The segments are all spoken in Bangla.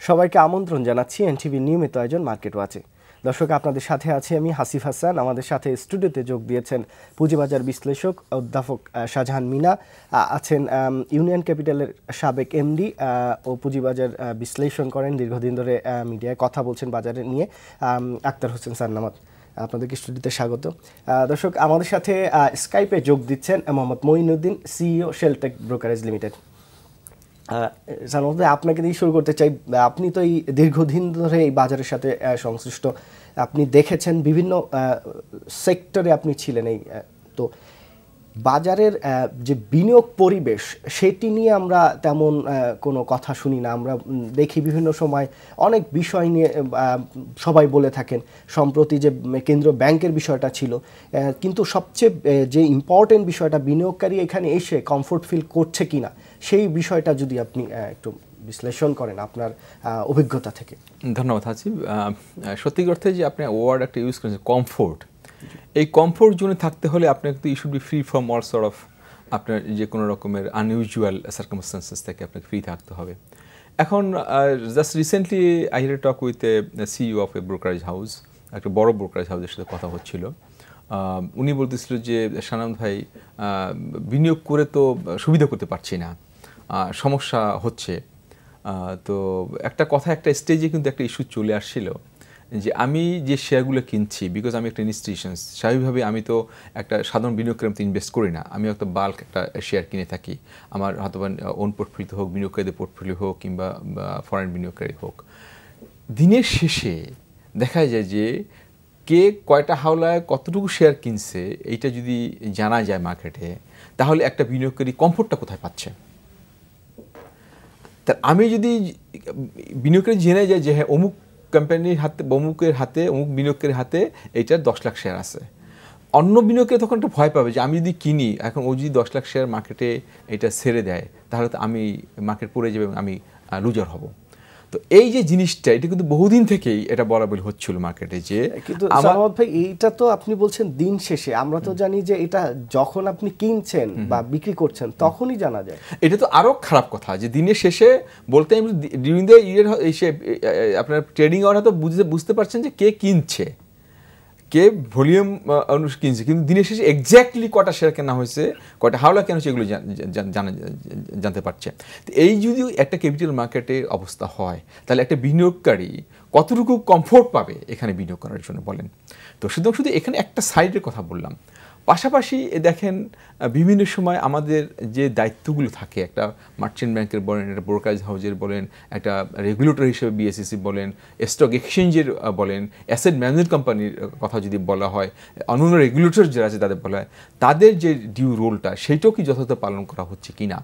সবাইকে আমন্ত্রণ জানাচ্ছি এনটিভির নিয়মিত আয়োজন মার্কেট ওয়াচে। দর্শক, আপনাদের সাথে আছি আমি হাসিফ হাসান। আমাদের সাথে স্টুডিওতে যোগ দিয়েছেন পুঁজিবাজার বিশ্লেষক অধ্যাপক শাহজাহান মিনা, আছেন ইউনিয়ন ক্যাপিটালের সাবেক এমডি ও পুঁজিবাজার বিশ্লেষণ করেন, দীর্ঘদিন ধরে মিডিয়ায় কথা বলছেন বাজারে নিয়ে, আক্তার হোসেন সান্নামাত। আপনাদেরকে স্টুডিওতে স্বাগত। দর্শক, আমাদের সাথে স্কাইপে যোগ দিচ্ছেন Mohammad Moinuddin, CEO Sheltech brokerage limited. Salman, আপনাকে দিয়ে শুরু করতে চাই। আপনি তো এই দীর্ঘদিন ধরে এই বাজারের সাথে সংশ্লিষ্ট, আপনি দেখেছেন বিভিন্ন সেক্টরে আপনি ছিলেন। এই তো বাজারের যে বিনিয়োগ পরিবেশ, সেটি নিয়ে আমরা তেমন কোনো কথা শুনি না। আমরা দেখি বিভিন্ন সময় অনেক বিষয় নিয়ে সবাই বলে থাকেন। সম্প্রতি যে কেন্দ্রীয় ব্যাংকের বিষয়টা ছিল, কিন্তু সবচেয়ে যে ইম্পর্টেন্ট বিষয়টা, বিনিয়োগকারী এখানে এসে কমফোর্ট ফিল করছে কিনা, সেই বিষয়টা যদি আপনি একটু বিশ্লেষণ করেন আপনার অভিজ্ঞতা থেকে। ধন্যবাদ হাসিব। সত্যি অর্থে যে আপনি ওয়ার্ড একটা ইউজ করেছেন, কমফোর্ট। এই কমফোর্ট জোনে থাকতে হলে আপনাকে তো you should be free from all sort of আপনার যে কোনো রকমের আনইউজুয়াল সার্কামস্টান্সেস থেকে আপনাকে ফ্রি থাকতে হবে। এখন just recently I had talk with a CEO of A brokerage house, একটা বড় ব্রোকারেজ হাউসের সাথে কথা হচ্ছিল। উনি বলতেছিল যে সানাম ভাই, বিনিয়োগ করে তো সুবিধা করতে পারছি না, সমস্যা হচ্ছে। তো একটা কথা, একটা স্টেজে কিন্তু একটা ইস্যু চলে আসছিল যে আমি যে শেয়ারগুলো কিনছি, বিকজ আমি একটা ইনস্টিটিউশনস, স্বাভাবিকভাবে আমি তো একটা সাধারণ বিনিয়োগকারী তো ইনভেস্ট করি না, আমি একটা বাল্ক একটা শেয়ার কিনে থাকি। আমার হয়তো ওন পোর্টফোলিও হোক, বিনিয়োগকারীদের পোর্টফোলিও হোক, কিংবা ফরেন বিনিয়োগকারী হোক, দিনের শেষে দেখা যায় যে কে কয়টা হাওলায় কতটুকু শেয়ার কিনছে, এইটা যদি জানা যায় মার্কেটে, তাহলে একটা বিনিয়োগকারী কমফোর্টটা কোথায় পাচ্ছে। তা আমি যদি বিনিয়োগকারী জেনে যায় যে হ্যাঁ অমুক কোম্পানির হাতে, অমুকের হাতে, অমুক বিনিয়োগকারীর হাতে এইটার 10 লাখ শেয়ার আছে, অন্য বিনিয়োগকারী তখন একটা ভয় পাবে যে আমি যদি কিনি, এখন ও যদি 10 লাখ শেয়ার মার্কেটে এটা ছেড়ে দেয়, তাহলে তো আমি মার্কেট পড়ে যাবে এবং আমি লুজার হব। তো এই যে জিনিসটা, এটা কিন্তু বহুদিন থেকেই এটা বলা বলি হচ্ছিল মার্কেটে। যে কিন্তু সালামত ভাই, এইটা তো আপনি বলছেন দিন শেষে, আমরা তো জানি যে এটা যখন আপনি কিনছেন বা বিক্রি করছেন তখনই জানা যায়। এটা তো আরো খারাপ কথা যে দিনের শেষে বলতে ডিউরিং দ্য ইয়ার আপনার ট্রেডিং আওয়ার তো বুঝতে পারছেন যে কে কিনছে, কে ভলিউম কিনছে, কিন্তু দিনের শেষে এক্স্যাক্টলি কটা শেয়ার কেনা হয়েছে, কটা হাওলা কেন হয়েছে, এগুলো জানতে পারছে। তো এই যদি একটা ক্যাপিটাল মার্কেটের অবস্থা হয়, তাহলে একটা বিনিয়োগকারী কতটুকু কমফোর্ট পাবে এখানে বিনিয়োগ করার জন্য বলেন। তো শুধু এখানে একটা সাইডের কথা বললাম। পাশাপাশি দেখেন বিভিন্ন সময় আমাদের যে দায়িত্বগুলো থাকে, একটা মার্চেন্ট ব্যাংকের বলেন, একটা ব্রোকারেজ হাউসের বলেন, একটা রেগুলেটর হিসেবে বিএসইসি বলেন, স্টক এক্সচেঞ্জের বলেন, অ্যাসেট ম্যানেজমেন্ট কোম্পানির কথা যদি বলা হয়, অন্যান্য রেগুলেটর যারা আছে তাদের বলা হয়, তাদের যে ডিউ রোলটা, সেইটাও কি যথাযথ পালন করা হচ্ছে কি না।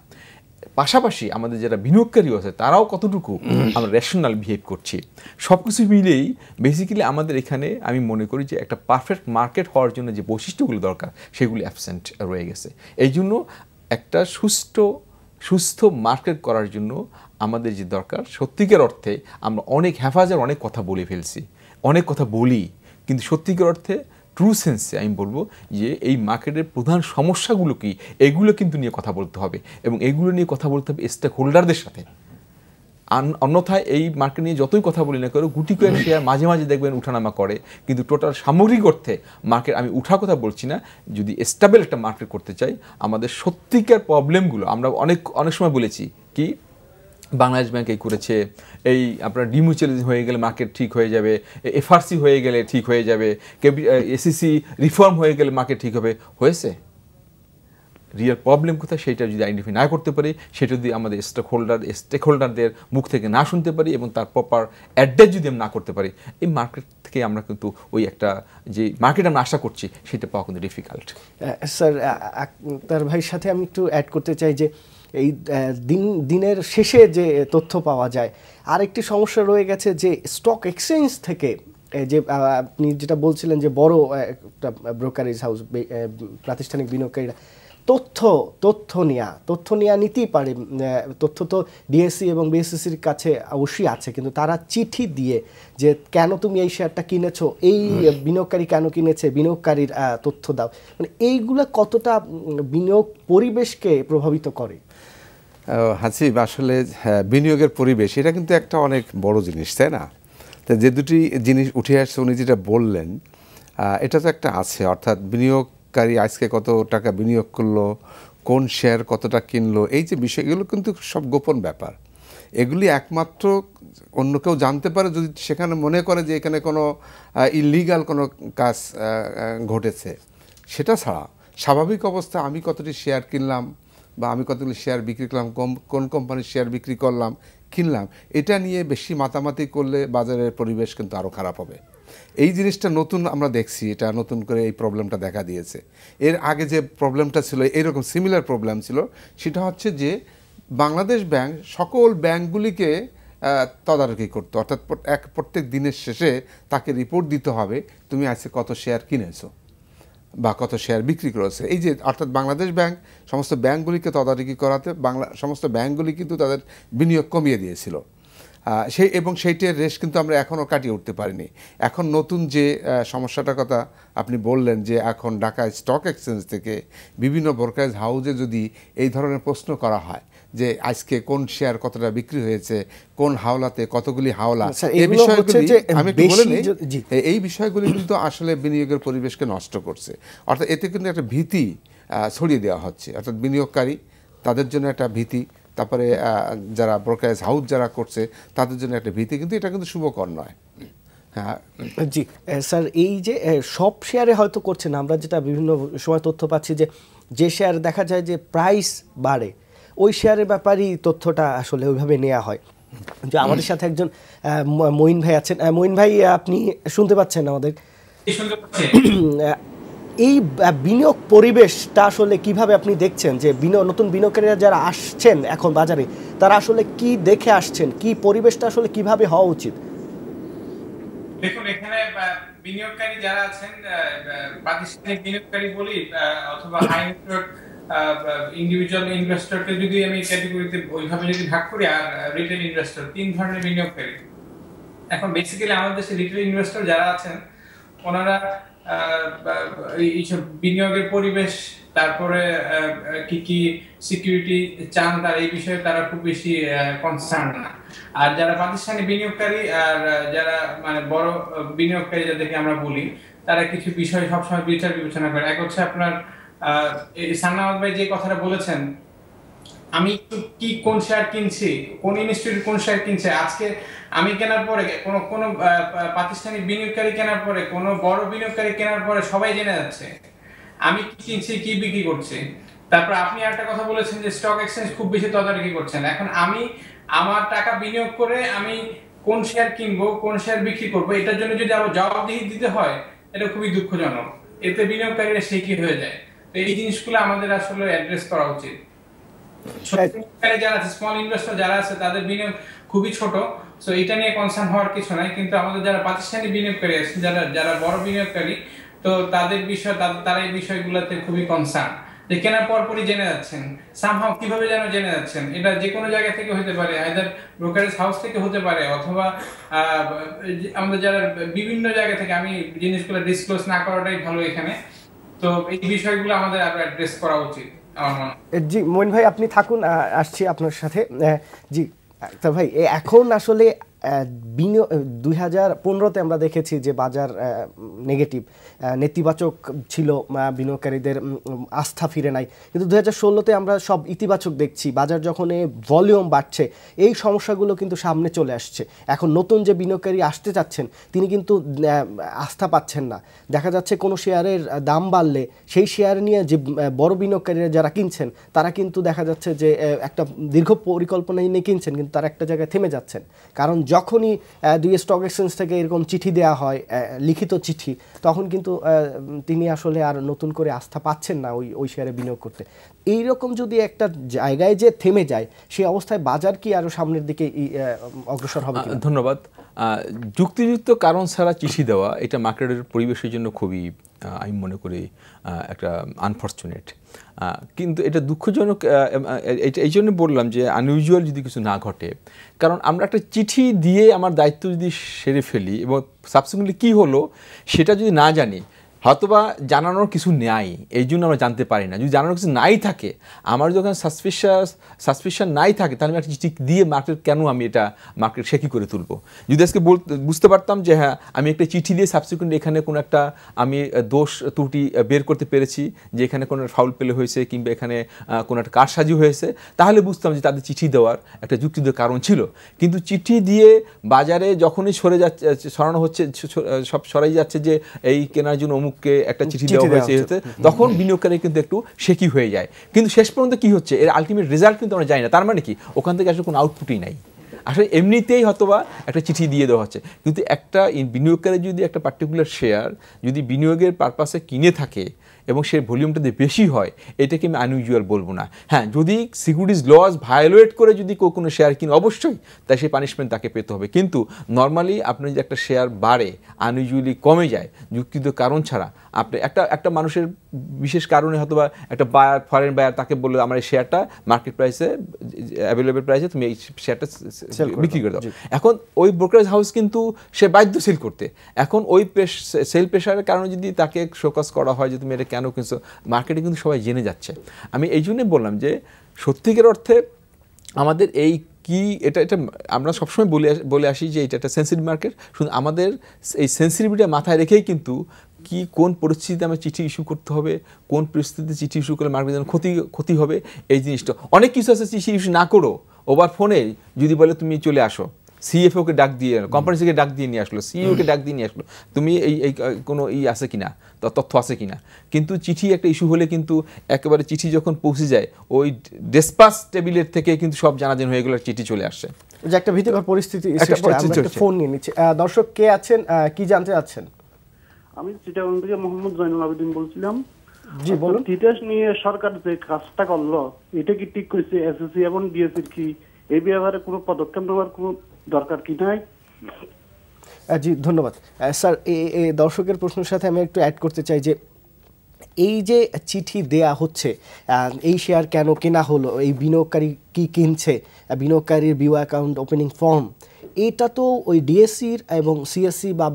পাশাপাশি আমাদের যারা বিনিয়োগকারী আছে তারাও কতটুকু আমরা রেশনাল বিহেভ করছি, সব কিছু মিলেই বেসিক্যালি আমাদের এখানে আমি মনে করি যে একটা পারফেক্ট মার্কেট হওয়ার জন্য যে বৈশিষ্ট্যগুলো দরকার, সেগুলি অ্যাবসেন্ট রয়ে গেছে। এই জন্য একটা সুস্থ মার্কেট করার জন্য আমাদের যে দরকার, সত্যিকার অর্থে আমরা অনেক হেফাজত, অনেক কথা বলে ফেলছি, অনেক কথা বলি, কিন্তু সত্যিকার অর্থে ট্রু সেন্সে আমি বলবো যে এই মার্কেটের প্রধান সমস্যাগুলো কি, এগুলো কিন্তু নিয়ে কথা বলতে হবে, এবং এগুলো নিয়ে কথা বলতে হবে স্টেক হোল্ডারদের সাথে। অন্যথায় এই মার্কেট নিয়ে যতই কথা বলি না কেন, গুটি কয়েক শেয়ার মাঝে মাঝে দেখবেন উঠানামা করে, কিন্তু টোটাল সামগ্রিক অর্থে মার্কেট, আমি উঠার কথা বলছি না, যদি স্টেবল একটা মার্কেট করতে চাই, আমাদের সত্যিকার প্রবলেমগুলো আমরা অনেক সময় বলেছি কি, বাংলাদেশ ব্যাংক এই করেছে, এই আপনার ডিমিউচুয়ালাইজেশন হয়ে গেলে মার্কেট ঠিক হয়ে যাবে, এফআরসি হয়ে গেলে ঠিক হয়ে যাবে, এসিসি রিফর্ম হয়ে গেলে মার্কেট ঠিক হবে। হয়েছে? রিয়েল প্রবলেম কোথায় সেটা যদি আইডেন্টিফাই না করতে পারি, সেটা যদি আমাদের স্টেক হোল্ডারদের মুখ থেকে না শুনতে পারি, এবং তার প্রপার অ্যাড্রেস যদি আমরা না করতে পারি, এই মার্কেট থেকে আমরা কিন্তু ওই একটা যে মার্কেট আমরা আশা করছি, সেটা পাওয়া কিন্তু ডিফিকাল্ট। স্যার, তার ভাইয়ের সাথে আমি একটু অ্যাড করতে চাই যে এই দিনের শেষে যে তথ্য পাওয়া যায়, আরেকটি সমস্যা রয়ে গেছে যে স্টক এক্সচেঞ্জ থেকে যে আপনি যেটা বলছিলেন যে বড় একটা ব্রোকারেজ হাউস, প্রাতিষ্ঠানিক বিনিয়োগকারীরা তথ্য নেওয়া নিতেই পারে। তথ্য তো ডিএসসি এবং বিএসসিসির কাছে অবশ্যই আছে, কিন্তু তারা চিঠি দিয়ে যে কেন তুমি এই শেয়ারটা কিনেছো, এই বিনিয়োগকারী কেন কিনেছে, বিনিয়োগকারীর তথ্য দাও, মানে এইগুলো কতটা বিনিয়োগ পরিবেশকে প্রভাবিত করে? হাসিব, আসলে বিনিয়োগের পরিবেশ এটা কিন্তু একটা অনেক বড় জিনিস, তাই না? তো যে দুটি জিনিস উঠে আসছে উনি যেটা বললেন, এটা তো একটা আছে, অর্থাৎ বিনিয়োগকারী আজকে কত টাকা বিনিয়োগ করলো, কোন শেয়ার কতটা কিনলো, এই যে বিষয়গুলো কিন্তু সব গোপন ব্যাপার। এগুলি একমাত্র অন্য কেউ জানতে পারে যদি সেখানে মনে করে যে এখানে কোনো ইলিগাল কোনো কাজ ঘটেছে। সেটা ছাড়া স্বাভাবিক অবস্থা আমি কতটি শেয়ার কিনলাম বা আমি কতগুলি শেয়ার বিক্রি করলাম, কোন কোম্পানির শেয়ার বিক্রি করলাম কিনলাম, এটা নিয়ে বেশি মাতামাতি করলে বাজারের পরিবেশ কিন্তু আরও খারাপ হবে। এই জিনিসটা নতুন আমরা দেখছি, এটা নতুন করে এই প্রবলেমটা দেখা দিয়েছে। এর আগে যে প্রবলেমটা ছিল, এইরকম সিমিলার প্রবলেম ছিল, সেটা হচ্ছে যে বাংলাদেশ ব্যাংক সকল ব্যাংকগুলিকে তদারকি করতো, অর্থাৎ প্রত্যেক দিনের শেষে তাকে রিপোর্ট দিতে হবে তুমি আজকে কত শেয়ার কিনেছো বা কত শেয়ার বিক্রি করেছে। এই যে অর্থাৎ বাংলাদেশ ব্যাংক সমস্ত ব্যাংকগুলিকে তদারকি করাতে সমস্ত ব্যাংকগুলি কিন্তু তাদের বিনিয়োগ কমিয়ে দিয়েছিল। সেইটির রেশ কিন্তু আমরা এখনও কাটিয়ে উঠতে পারিনি। এখন নতুন যে সমস্যাটার কথা আপনি বললেন, যে এখন ঢাকা স্টক এক্সচেঞ্জ থেকে বিভিন্ন ব্রোকারেজ হাউসে যদি এই ধরনের প্রশ্ন করা হয় যে আজকে কোন শেয়ার কতটা বিক্রি হয়েছে, কোন হাওলাতে কতগুলি হাওলা, এই বিষয়গুলি আমি একটু বলে নিই। এই বিষয়গুলি কিন্তু আসলে বিনিয়োগের পরিবেশকে নষ্ট করছে। অর্থাৎ এতে কিন্তু একটা ভীতি ছড়িয়ে দেওয়া হচ্ছে, অর্থাৎ বিনিয়োগকারী তাদের জন্য একটা ভীতি, তারপরে যারা ব্রোকারেজ হাউস যারা করছে তাদের জন্য একটা ভীতি, কিন্তু এটা কিন্তু শুভকর নয়। হ্যাঁ জি স্যার, এই যে সব শেয়ারে হয়তো করছে না, আমরা যেটা বিভিন্ন সময় তথ্য পাচ্ছি যে শেয়ার দেখা যায় যে প্রাইস বাড়ে ওই শেয়ারের ব্যাপারেই তথ্যটা আসলে ওইভাবে নেওয়া হয়। যে আমাদের সাথে একজন মঈন ভাই আছেন। মঈন ভাই, আপনি শুনতে পাচ্ছেন আমাদের? এই বিনিয়োগ পরিবেশটা আসলে কিভাবে আপনি দেখছেন, যে নতুন বিনিয়োগকারীরা যারা আসছেন এখন বাজারে, তারা আসলে কি দেখে আসছেন, কি পরিবেশটা আসলে কিভাবে হওয়া উচিত? দেখুন, এখানে বিনিয়োগকারী যারা আছেন, প্রাতিষ্ঠানিক বিনিয়োগকারী বলি অথবা হাই নেটওয়ার্থ ইন্ডিভিজুয়াল ইনভেস্টরকে যদি আমি ক্যাটাগরিতে ওইভাবে যদি ভাগ করি, আর রিটেল ইনভেস্টর, তিন ধরনের বিনিয়োগকারী। এখন বেসিক্যালি আমাদের দেশে রিটেল ইনভেস্টর যারা আছেন ওনারা এইসব বিনিয়োগের পরিবেশ, তারপরে কি কি সিকিউরিটি চান তার এই বিষয়ে তারা খুব বেশি কনসার্ন না। আর যারা প্রাতিষ্ঠানিক বিনিয়োগকারী আর যারা মানে বড় বিনিয়োগকারী যাদেরকে আমরা বলি, তারা কিছু বিষয় সবসময় বিচার বিবেচনা করে। এক হচ্ছে আপনার সান্নাওয়াত ভাই যে কথাটা বলেছেন, আমি কি কোন শেয়ার কিনছি, কোন ইনস্টিটিউট কোন শেয়ার কিনছে, আজকে আমি কেনার পরে কোন প্রাতিষ্ঠানিক বিনিয়োগকারী কেনার পরে, কোন বড় বিনিয়োগকারী কেনার পরে সবাই জেনে যাচ্ছে আমি কি কিনছি, কি বিক্রি করছি। তারপর আপনি একটা কথা বলেছেন যে স্টক এক্সচেঞ্জ খুব বেশি তদারকি করছেন। এখন আমি আমার টাকা বিনিয়োগ করে আমি কোন শেয়ার কিনবো, কোন শেয়ার বিক্রি করবো, এটার জন্য যদি আবার জবাবদিহি দিতে হয়, এটা খুবই দুঃখজনক। এতে বিনিয়োগকারীরা শেখি হয়ে যায়। তো এই জিনিসগুলো আমাদের আসলে অ্যাড্রেস করা উচিত। যারা স্মল ইনভেস্টর যারা আছে তাদের বিনিয়োগ খুবই ছোট, সো এটা নিয়ে কনসার্ন হওয়ার কিছু নাই। কিন্তু আমাদের যারা প্রাতিষ্ঠানিক বিনিয়োগকারী আছে, যারা বড় বিনিয়োগকারী, তো তাদের বিষয় তারা এই বিষয়গুলোতে খুবই কনসার্ন। যে কেনার পরপরই জেনে যাচ্ছেন, সামহাও কিভাবে যেন জেনে যাচ্ছেন। এটা যে কোনো জায়গা থেকে হতে পারে, আইদার ব্রোকারেজ হাউস থেকে হতে পারে, অথবা আমাদের যারা বিভিন্ন জায়গা থেকে। আমি জিনিসগুলো ডিসক্লোজ না করাটাই ভালো এখানে। তো এই বিষয়গুলো আমাদের আরো অ্যাড্রেস করা উচিত আমার মনে হয়। জি মঈন ভাই, আপনি থাকুন, আসছি আপনার সাথে। জি তা ভাই, এখন আসলে 2015-তে আমরা দেখেছি যে বাজার নেগেটিভ, নেতিবাচক ছিল, বিনিয়োগকারীদের আস্থা ফিরে নাই। কিন্তু 2016-তে আমরা সব ইতিবাচক দেখছি। বাজার যখন ভলিউম বাড়ছে, এই সমস্যাগুলো কিন্তু সামনে চলে আসছে। এখন নতুন যে বিনিয়োগকারী আসতে চাচ্ছেন, তিনি কিন্তু আস্থা পাচ্ছেন না। দেখা যাচ্ছে কোনো শেয়ারের দাম বাড়লে সেই শেয়ার নিয়ে যে বড় বিনিয়োগকারীরা যারা কিনছেন, তারা কিন্তু দেখা যাচ্ছে যে একটা দীর্ঘ পরিকল্পনা নিয়ে কিনছেন, কিন্তু তারা একটা জায়গায় থেমে যাচ্ছেন। কারণ যখনই দুই স্টক এক্সচেঞ্জ থেকে এরকম চিঠি দেওয়া হয়, লিখিত চিঠি, তখন কিন্তু তিনি আসলে আর নতুন করে আস্থা পাচ্ছেন না ওই শেয়ারে বিনিয়োগ করতে। এইরকম যদি একটা জায়গায় যে থেমে যায়, সেই অবস্থায় বাজার কি আরো সামনের দিকে অগ্রসর হবে? ধন্যবাদ। যুক্তিযুক্ত কারণ ছাড়া চিঠি দেওয়া, এটা মার্কেটের পরিবেশের জন্য খুবই, আমি মনে করি, একটা আনফর্চুনেট। কিন্তু এটা দুঃখজনক। এটা এই জন্য বললাম যে আনইউজুয়াল যদি কিছু না ঘটে। কারণ আমরা একটা চিঠি দিয়ে আমার দায়িত্ব যদি সেরে ফেলি এবং সাবসিকুয়েন্টলি কী হলো সেটা যদি না জানি, হয়তোবা জানানোর কিছু নাই, এই জন্য আমরা জানতে পারি না। যদি জানানোর কিছু নাই থাকে, আমার যখন সাসপিশন নাই থাকে, তাহলে আমি একটা চিঠি দিয়ে মার্কেট কেন আমি এটা মার্কেট সে কী করে তুলবো? যদি আজকে বুঝতে পারতাম যে হ্যাঁ আমি একটা চিঠি দিয়ে সাবসিকুয়েন্ট এখানে কোনো একটা আমি দোষ ত্রুটি বের করতে পেরেছি, যে এখানে কোনো ফাউল প্লে হয়েছে কিংবা এখানে কোনো একটা কারসাজি হয়েছে, তাহলে বুঝতাম যে তাদের চিঠি দেওয়ার একটা যুক্তিত কারণ ছিল। কিন্তু চিঠি দিয়ে বাজারে যখনই সরানো হচ্ছে, সব সরাই যাচ্ছে যে এই কেনার জন্য অমুককে একটা চিঠি দেওয়া হয়েছে, তখন বিনিয়োগকারী কিন্তু একটু শেকি হয়ে যায়। কিন্তু শেষ পর্যন্ত কি হচ্ছে, এর আলটিমেট রেজাল্ট কিন্তু আমরা জানি না। তার মানে কি ওখান থেকে আসলে কোনো আউটপুটই নাই, আসলে এমনিতেই হয়তোবা একটা চিঠি দিয়ে দেওয়া হচ্ছে। কিন্তু একটা বিনিয়োগকারী যদি একটা পার্টিকুলার শেয়ার যদি বিনিয়োগের পারপাসে কিনে থাকে এবং সেই ভলিউমটা দিয়ে বেশি হয়, এটাকে আমি আনইউজুয়াল বলবো না। হ্যাঁ, যদি সিকিউরিটিজ লজ ভায়োলেট করে যদি কোনো শেয়ার কিনে, অবশ্যই তাই সেই পানিশমেন্ট তাকে পেতে হবে। কিন্তু নর্মালি আপনি যদি একটা শেয়ার বাড়ে, আনইউজুয়ালি কমে যায় যুক্তিত কারণ ছাড়া, আপনি একটা মানুষের বিশেষ কারণে হয়তো বা একটা বায়ার, ফরেন বায়ার তাকে বললো আমার এই শেয়ারটা মার্কেট প্রাইসে অ্যাভেলেবেল প্রাইসে তুমি এই শেয়ারটা বিক্রি করে দাও। এখন ওই ব্রোকারেজ হাউস কিন্তু সে বাধ্য সেল করতে। এখন ওই সেল প্রেশারের কারণে যদি তাকে শোকজ করা হয় যে তুমি এটা কেন কিনছো, মার্কেটে কিন্তু সবাই জেনে যাচ্ছে। আমি এই জন্যই বললাম যে সত্যিকার অর্থে আমাদের এই কি এটা আমরা সবসময় বলে আসি যে এটা একটা সেন্সিটিভ মার্কেট। শুধু আমাদের এই সেন্সিটিভিটা মাথায় রেখেই কিন্তু কোন পরিস্থিতিতে আমার চিঠি ইস্যু করতে হবে, কোন পরিস্থিতিতে চিঠি ইস্যু করলে মার্কেট যেন ক্ষতি হবে, এই জিনিসটা। অনেক কিছু আছে চিঠি ইস্যু না করো, ওভার ফোনে যদি বলে তুমি চলে আসো, সিএফওকে ডাক দিয়ে, কোম্পানি থেকে ডাক দিয়ে নিয়ে আসলো, সিইওকে ডাক দিয়ে নিয়ে আসলো, তুমি এই কোনো আছে কিনা, তথ্য আছে কিনা। কিন্তু চিঠি একটা ইস্যু হলে কিন্তু একেবারে চিঠি যখন পৌঁছে যায়, ওই ডেসপাস টেবিলের থেকে কিন্তু সব জানাজানি হয়ে গেল, চিঠি চলে আসছে, যে একটা ভীতিকর পরিস্থিতি। ফোন নিয়ে নিচ্ছে। দর্শক কে আছেন, কি জানতে চাচ্ছেন? আমি চিটাগাং থেকে মোহাম্মদ জয়নুল আবেদিন বলছিলাম। জি বলুন। তিতাস নিয়ে সরকার যে কাজটা করলো, এটা কি ঠিক করেছে? এসএসসি এবং ডিএসসির কি এই ব্যাপারে কোনো পদক্ষেপ নেওয়ার কোনো দরকার কি নাই? জি ধন্যবাদ স্যার। এই দর্শকের প্রশ্নের সাথে আমি একটু অ্যাড করতে চাই যে এই যে চিঠি দেয়া হচ্ছে, এই শেয়ার কেন কেনা হলো, এই বিনিয়োগকারী কি কিনছে, বিনিয়োগকারীর বিও অ্যাকাউন্ট ওপেনিং ফর্ম, এটা তো ওই ডিএসসির এবং সিএসসি বা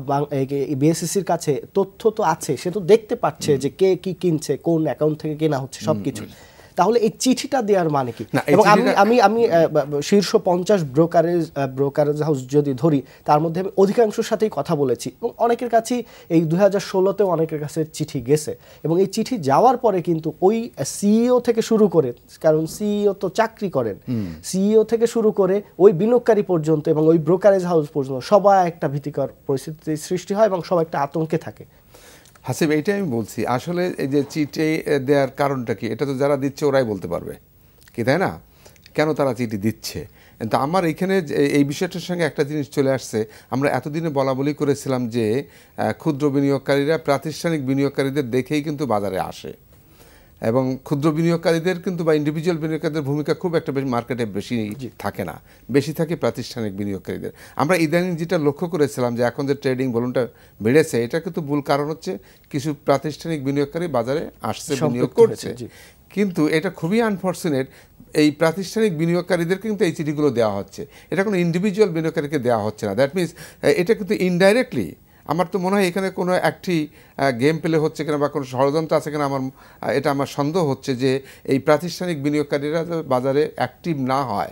বিএসসিসির কাছে তথ্য তো আছে, সে তো দেখতে পাচ্ছে যে কে কি কিনছে, কোন অ্যাকাউন্ট থেকে কেনা হচ্ছে সবকিছু। তাহলে এই চিঠিটা দেওয়ার মানে কি? এবং আমি শীর্ষ 50 ব্রোকারেজ হাউস যদি ধরি, তার মধ্যে আমি অধিকাংশের সাথেই কথা বলেছি এবং অনেকের কাছেই এই 2016তেও অনেকের কাছে চিঠি গেছে। এবং এই চিঠি যাওয়ার পরে কিন্তু ওই সিইও থেকে শুরু করে, কারণ সিইও তো চাকরি করেন, সিইও থেকে শুরু করে ওই বিনিয়োগকারী পর্যন্ত এবং ওই ব্রোকারেজ হাউস পর্যন্ত সবাই একটা ভীতিকর পরিস্থিতির সৃষ্টি হয় এবং সবাই একটা আতঙ্কে থাকে। হাসিব, এইটাই আমি বলছি, আসলে এই যে চিঠি দেওয়ার কারণটা কি, এটা তো যারা দিচ্ছে ওরাই বলতে পারবে কি, তাই না? কেন তারা চিঠি দিচ্ছে। কিন্তু আমার এখানে এই বিষয়টার সঙ্গে একটা জিনিস চলে আসছে। আমরা এতদিনে বলা বলি করেছিলাম যে ক্ষুদ্র বিনিয়োগকারীরা প্রাতিষ্ঠানিক বিনিয়োগকারীদের দেখেই কিন্তু বাজারে আসে, এবং ক্ষুদ্র বিনিয়োগকারীদের কিন্তু বা ইন্ডিভিজুয়াল বিনিয়োগকারীদের ভূমিকা খুব একটা বেশি মার্কেটে বেশি থাকে না, বেশি থাকে প্রাতিষ্ঠানিক বিনিয়োগকারীদের। আমরা ইদানিং যেটা লক্ষ্য করেছিলাম যে এখন যে ট্রেডিং ভলিউমটা বেড়েছে, এটা কিন্তু মূল কারণ হচ্ছে কিছু প্রাতিষ্ঠানিক বিনিয়োগকারী বাজারে আসছে, বিনিয়োগ করছে। কিন্তু এটা খুবই আনফর্চুনেট, এই প্রাতিষ্ঠানিক বিনিয়োগকারীদের কিন্তু এই চিঠিগুলো দেওয়া হচ্ছে, এটা কোনো ইন্ডিভিজুয়াল বিনিয়োগকারীকে দেওয়া হচ্ছে না। দ্যাট মিনস এটা কিন্তু ইনডাইরেক্টলি, আমার তো মনে হয় এখানে কোনো একটি গেম প্লে হচ্ছে কিনা বা কোনো ষড়যন্ত্র আছে কিনা, আমার সন্দেহ হচ্ছে যে এই প্রাতিষ্ঠানিক বিনিয়োগকারীরা বাজারে অ্যাক্টিভ না হয়,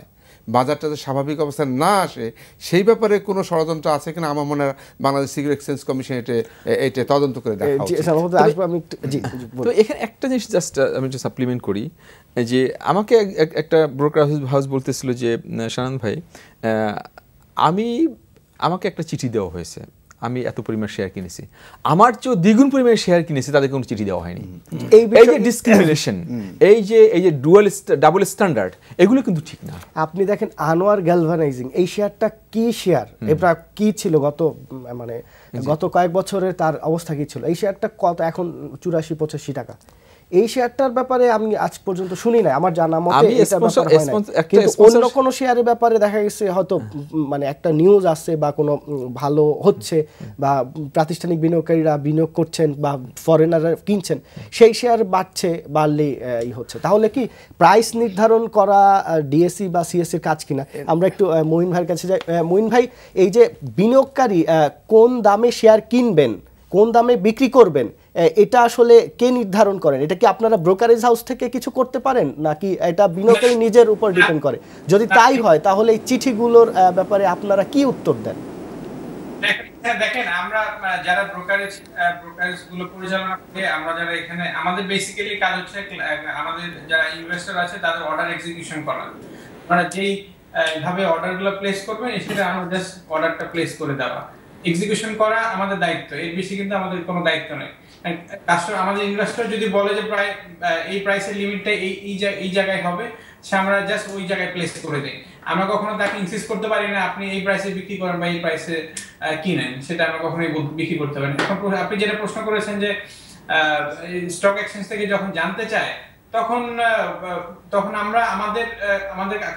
বাজারটা যে স্বাভাবিক অবস্থায় না আসে, সেই ব্যাপারে কোনো ষড়যন্ত্র আছে কিনা আমার মনে হয় বাংলাদেশ সিকিউরিটি এক্সচেঞ্জ কমিশন এটা তদন্ত করে দেখা উচিত। তো এখানে একটা জিনিস জাস্ট আমি একটু সাপ্লিমেন্ট করি, যে আমাকে একটা ব্রোকার হাউস বলতেছিল যে শানান ভাই, আমাকে একটা চিঠি দেওয়া হয়েছে, আমি এত পরিমাণ শেয়ার কিনেছি, আমার চেয়েও দ্বিগুণ পরিমাণে শেয়ার কিনেছি, তাদের কোনো চিঠি দেওয়া হয়নি। এই যে ডিসক্রিমিনেশন, এই যে ডাবল স্ট্যান্ডার্ড, এগুলো কিন্তু ঠিক না। আপনি দেখেন আনোয়ার গ্যালভানাইজিং, এই শেয়ারটা কি শেয়ার, এটা কি ছিল গত কয়েক বছরের তার অবস্থা কি ছিল, এই শেয়ারটা কত এখন 84-85 টাকা। এই শেয়ারটার ব্যাপারে আমি আজ পর্যন্ত শুনি না, আমার জানা মতে কিন্তু অন্য কোনো শেয়ারের ব্যাপারে দেখা গেছে হয়তো একটা নিউজ আসছে বা কোনো ভালো হচ্ছে বা প্রাতিষ্ঠানিক বিনিয়োগকারীরা বিনিয়োগ করছেন বা ফরেনাররা কিনছেন, সেই শেয়ার বাড়লে হচ্ছে। তাহলে কি প্রাইস নির্ধারণ করা ডিএসসি বা সিএসসির কাজ কিনা? আমরা একটু মঈন ভাইয়ের কাছে যাই। মঈন ভাই, এই যে বিনিয়োগকারী কোন দামে শেয়ার কিনবেন, কোন দামে বিক্রি করবেন এটা আসলে কে নির্ধারণ করেন? এটা কি আপনারা ব্রোকারেজ হাউস থেকে কিছু করতে পারেন নাকি এটা বিনিয়োগকারী নিজের উপর ডিপেন্ড করে? যদি তাই হয় তাহলে এই চিঠিগুলোর ব্যাপারে আপনারা কি উত্তর দেন? দেখেন, আমরা যারা ব্রোকারেজ গুলো পরিচালনা করে, আমরা যারা এখানে, আমাদের বেসিক্যালি কাজ হচ্ছে আমাদের যারা ইনভেস্টর আছে তাদের অর্ডার এক্সিকিউশন করা। মানে যেই ভাবে অর্ডারগুলো প্লেস করবেন সেটা আমরা জাস্ট অর্ডারটা প্লেস করে দেওয়া, এক্সিকিউশন করা আমাদের দায়িত্ব। এর বেশি কিন্তু আমাদের কোনো দায়িত্ব নেই। কাস্টমার, আমাদের ইনভেস্টর যদি বলে যে প্রায় এই প্রাইসের লিমিটটা এই জায়গায় হবে, সে আমরা জাস্ট ওই জায়গায় প্লেস করে দেই। আমরা কখনো তাকে ইনসিস্ট করতে পারি না আপনি এই প্রাইসে বিক্রি করেন বা এই প্রাইসে কিনেন, সেটা আমরা কখনোই বিক্রি করতে পারি না। এখন আপনি যেটা প্রশ্ন করেছেন যে স্টক এক্সচেঞ্জ থেকে যখন জানতে চায় তখন আমরা আমাদের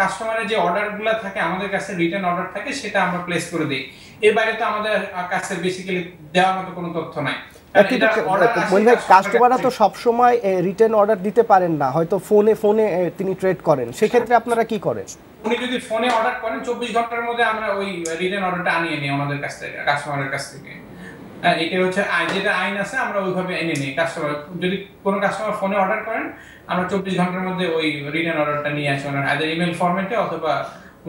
কাস্টমারের যে অর্ডারগুলো থাকে, আমাদের কাছে রিটার্ন অর্ডার থাকে, সেটা আমরা প্লেস করে দিই। এর বাইরে তো আমাদের কাছে বেসিক্যালি দেওয়ার মতো কোনো তথ্য নাই। কাস্টমাররা তো সবসময় রিটার্ন অর্ডার দিতে পারেন না, হয়তো ফোনে তিনি ট্রেড করেন, সেক্ষেত্রে আপনারা কি করেন? উনি যদি ফোনে অর্ডার করেন 24 ঘন্টার মধ্যে আমরা ওই রিটার্ন অর্ডারটা আনিয়ে নিই আমাদের কাছ থেকে, কাস্টমারের কাছ থেকে। এটা হচ্ছে যেটা আইন আছে, আমরা ওইভাবে এনে নিই। কাস্টমার যদি কোনো কাস্টমার ফোনে অর্ডার করেন, আমরা 24 ঘন্টার মধ্যে ওই রিটার্ন অর্ডারটা নিয়ে আসি ওনার আইদার ইমেল ফরম্যাটে অথবা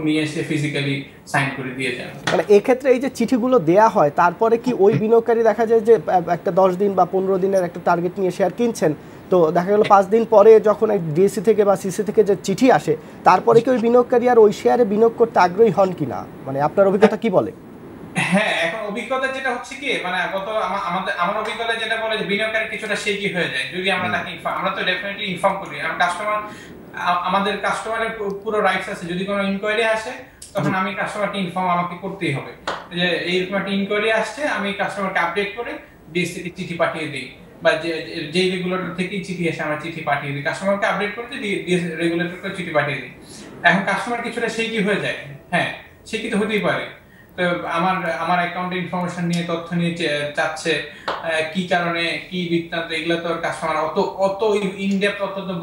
উনি এসে ফিজিক্যালি সাইন করে দিয়ে যান। মানে এক্ষেত্রে এই যে চিঠিগুলো দেয়া হয়, তারপরে কি ওই বিনিয়োগকারী দেখা যায় যে একটা 10 দিন বা 15 দিনের একটা টার্গেট নিয়ে শেয়ার কিনছেন, তো দেখা গেল 5 দিন পরে যখন ডিএসসি থেকে বা সিসি থেকে যে চিঠি আসে, তারপরে কি ওই বিনিয়োগকারী আর ওই শেয়ারে বিনিয়োগ করতে আগ্রহী হন কিনা? মানে আপনার অভিজ্ঞতা কি বলে? হ্যাঁ, এখন অভিজ্ঞতা যেটা হচ্ছে কি, মানে আমার অভিজ্ঞতা যেটা বলে যে বিনিয়োগকারী কিছুটা শেকি হয়ে যায় যদি আমরা তাকে আমরা তো ডেফিনেটলি ইনফর্ম করি। আমাদের কাস্টমারের পুরো রাইটস আছে, যদি কোনো ইনকোয়ারি আসে তখন আমি কাস্টমারকে ইনফর্ম আমাকে করতেই হবে যে এইরকম একটা ইনকোয়ারি আসছে, আমি কাস্টমারকে আপডেট করে ডিএসসি তে চিঠি পাঠিয়ে দিই, বা যে রেগুলেটর থেকে চিঠি এসে আমরা চিঠি পাঠিয়ে দিই, কাস্টমারকে আপডেট করতে রেগুলেটরকে চিঠি পাঠিয়ে দিই। এখন কাস্টমার কিছুটা শেকি হয়ে যায়, হ্যাঁ শেকি তো হতেই পারে। তো আমার অ্যাকাউন্টে ইনফরমেশন নিয়ে, তথ্য নিয়ে চাচ্ছে, কি কারণে, কি বৃত্তান্ত, এগুলো তো কাস্টমার অত ইনডেপথ অত তো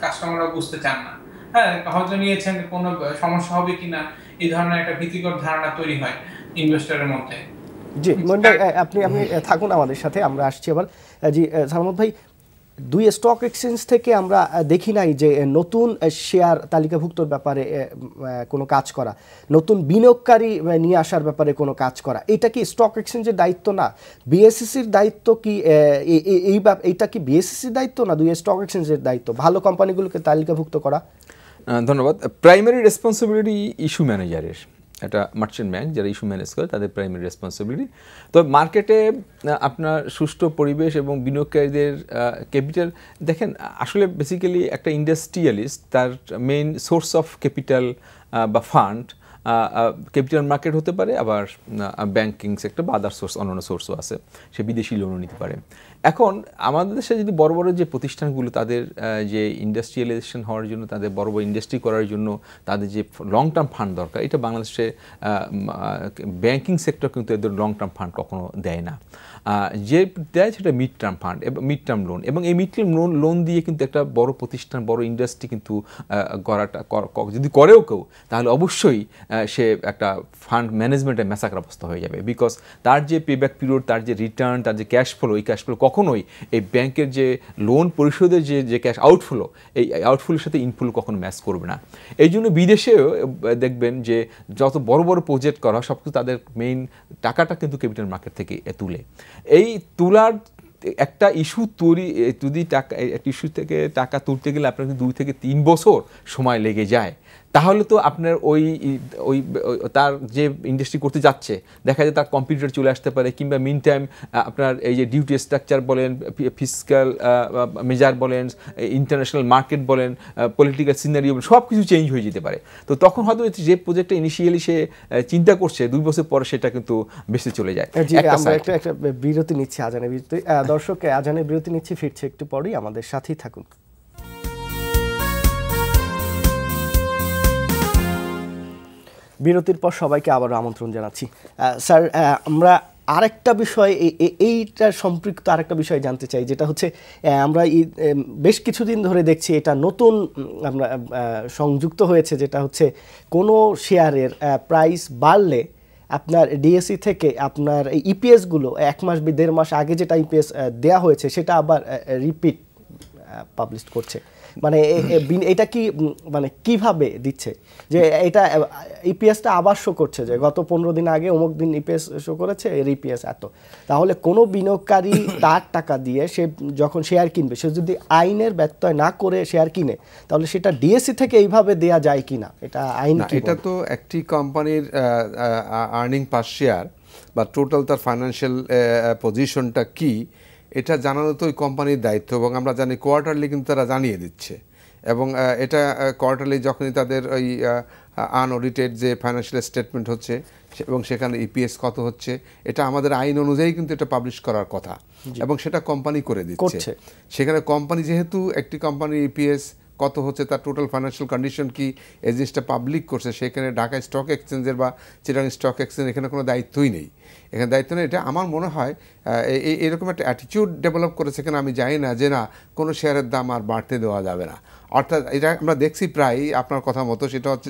কাস্টমাররা বুঝতে চান না। হ্যাঁ, হয়তো নিয়েছেন কোনো সমস্যা হবে কিনা, এই ধরনের একটা ভীতিকর ধারণা তৈরি হয় ইনভেস্টরের মধ্যে। জি মনির ভাই, আপনি থাকুন আমাদের সাথে, আমরা আসছি আবার। জি সালমত ভাই, দুই স্টক এক্সচেঞ্জ থেকে আমরা দেখি নাই যে নতুন শেয়ার তালিকাভুক্তর ব্যাপারে কোনো কাজ করা, নতুন বিনিয়োগকারী নিয়ে আসার ব্যাপারে কোনো কাজ করা। এটা কি স্টক এক্সচেঞ্জের দায়িত্ব না? বিএসসিসির দায়িত্ব কি? এইটা কি বিএসসিসির দায়িত্ব না দুই স্টক এক্সচেঞ্জের দায়িত্ব ভালো কোম্পানিগুলোকে তালিকাভুক্ত করা? ধন্যবাদ। প্রাইমারি রেসপন্সিবিলিটি ইস্যু ম্যানেজারের, এটা মার্চেন্ট ব্যাংক যারা ইস্যু ম্যানেজ করে তাদের প্রাইমারি রেসপন্সিবিলিটি। তো মার্কেটে আপনার সুষ্ঠু পরিবেশ এবং বিনিয়োগকারীদের ক্যাপিটাল দেখেন, আসলে বেসিক্যালি একটা ইন্ডাস্ট্রিয়ালিস্ট তার মেইন সোর্স অফ ক্যাপিটাল বা ফান্ড ক্যাপিটাল মার্কেট হতে পারে, আবার ব্যাংকিং সেক্টর বা আদার সোর্স, অন্যান্য সোর্সও আছে, সে বিদেশি লোনও নিতে পারে। এখন আমাদের দেশে যদি বড় বড় যে প্রতিষ্ঠানগুলো তাদের যে ইন্ডাস্ট্রিয়ালাইজেশন হওয়ার জন্য, তাদের বড় বড় ইন্ডাস্ট্রি করার জন্য তাদের যে লং টার্ম ফান্ড দরকার, এটা বাংলাদেশে ব্যাংকিং সেক্টর কিন্তু এদের লং টার্ম ফান্ড কখনো দেয় না। যে দেয় সেটা মিড টার্ম ফান্ড এবং মিড টার্ম লোন, এবং এই মিড টার্ম লোন দিয়ে কিন্তু একটা বড় প্রতিষ্ঠান, বড় ইন্ডাস্ট্রি কিন্তু গড়াটা যদি করেও কেউ, তাহলে অবশ্যই সে একটা ফান্ড ম্যানেজমেন্টের ম্যাসাকার অবস্থা হয়ে যাবে। বিকজ তার যে পেব্যাক পিরিয়ড, তার যে রিটার্ন, তার যে ক্যাশ ফ্লো, এই ক্যাশ ফ্লো কখনোই এই ব্যাংকের যে লোন পরিশোধের যে ক্যাশ আউটফ্লো, এই আউটফ্লোর সাথে ইনফ্লো কখনো ম্যাচ করবে না। এই জন্য বিদেশেও দেখবেন যে যত বড় বড় প্রজেক্ট করা হয়, সব কিছু তাদের মেইন টাকাটা কিন্তু ক্যাপিটাল মার্কেট থেকে তুলে। এই তোলার একটা ইস্যু তৈরি, যদি টাকা একটা ইস্যু থেকে টাকা তুলতে গেলে আপনার 2 থেকে 3 বছর সময় লেগে যায়, তাহলে তো আপনার ওই তার যে ইন্ডাস্ট্রি করতে যাচ্ছে, দেখা যায় তার কম্পিউটার চলে আসতে পারে, কিংবা মিন টাইম আপনার এই যে ডিউটি স্ট্রাকচার বলেন, ফিসক্যাল মেজার বলেন, ইন্টারন্যাশনাল মার্কেট বলেন, পলিটিক্যাল সিনারিও বলেন, সব কিছু চেঞ্জ হয়ে যেতে পারে। তো তখন হয়তো যে প্রজেক্টটা ইনিশিয়ালি সে চিন্তা করছে 2 বছর পরে, সেটা কিন্তু বেশি চলে যায়। আমরা একটা বিরতি নিচ্ছি, আজানের বিরতি। দর্শক, আজানের বিরতি নিচ্ছি, ফিরছে একটু পরেই, আমাদের সাথেই থাকুন। বিরতির পর সবাইকে আবারও আমন্ত্রণ জানাচ্ছি। স্যার, আমরা আরেকটা বিষয়, এইটা সম্পৃক্ত আরেকটা বিষয় জানতে চাই, যেটা হচ্ছে আমরা বেশ কিছুদিন ধরে দেখছি এটা নতুন আমরা সংযুক্ত হয়েছে, যেটা হচ্ছে কোনো শেয়ারের প্রাইস বাড়লে আপনার ডিএসসি থেকে আপনার এই ইপিএস গুলো 1 মাস 1.5 মাস আগে যেটা ইপিএস দেয়া হয়েছে সেটা আবার রিপিট পাবলিশ করছে, মানে এটা কি মানে কিভাবে দিচ্ছে যে এটা ইপিএসটা আবার শো করছে যে গত 15 দিন আগে অমুক দিন ইপিএস শো করেছে এর ইপিএস এত, তাহলে কোনো বিনিয়োগকারী তার টাকা দিয়ে সে যখন শেয়ার কিনবে সে যদি আইনের ব্যত্যয় না করে শেয়ার কিনে তাহলে সেটা ডিএসসি থেকে এইভাবে দেয়া যায় কিনা, এটা আইন কি? এটা তো একটি কোম্পানির আর্নিং পার শেয়ার বা টোটাল তার ফাইন্যান্সিয়াল পজিশনটা কি এটা জানানো তো ওই কোম্পানির দায়িত্ব, এবং আমরা জানি কোয়ার্টারলি কিন্তু তারা জানিয়ে দিচ্ছে, এবং এটা কোয়ার্টারলি যখনই তাদের ওই আনঅডিটেড যে ফাইন্যান্সিয়াল স্টেটমেন্ট হচ্ছে এবং সেখানে ইপিএস কত হচ্ছে এটা আমাদের আইন অনুযায়ী কিন্তু এটা পাবলিশ করার কথা, এবং সেটা কোম্পানি করে দিচ্ছে। সেখানে কোম্পানি যেহেতু একটি কোম্পানির ইপিএস কত হচ্ছে তার টোটাল ফাইন্যান্সিয়াল কন্ডিশন কি এই জিনিসটা পাবলিক করছে, সেখানে ঢাকা স্টক এক্সচেঞ্জের বা চিটাগাং স্টক এক্সচেঞ্জ এখানে কোনো দায়িত্বই নেই, এখানে দায়িত্ব নেই। এটা আমার মনে হয় এরকম একটা অ্যাটিটিউড ডেভেলপ করেছে এখানে, আমি জানি না যে না কোনো শেয়ারের দাম আর বাড়তে দেওয়া যাবে না, অর্থাৎ এটা আমরা দেখছি প্রায় আপনার কথা মতো, সেটা হচ্ছে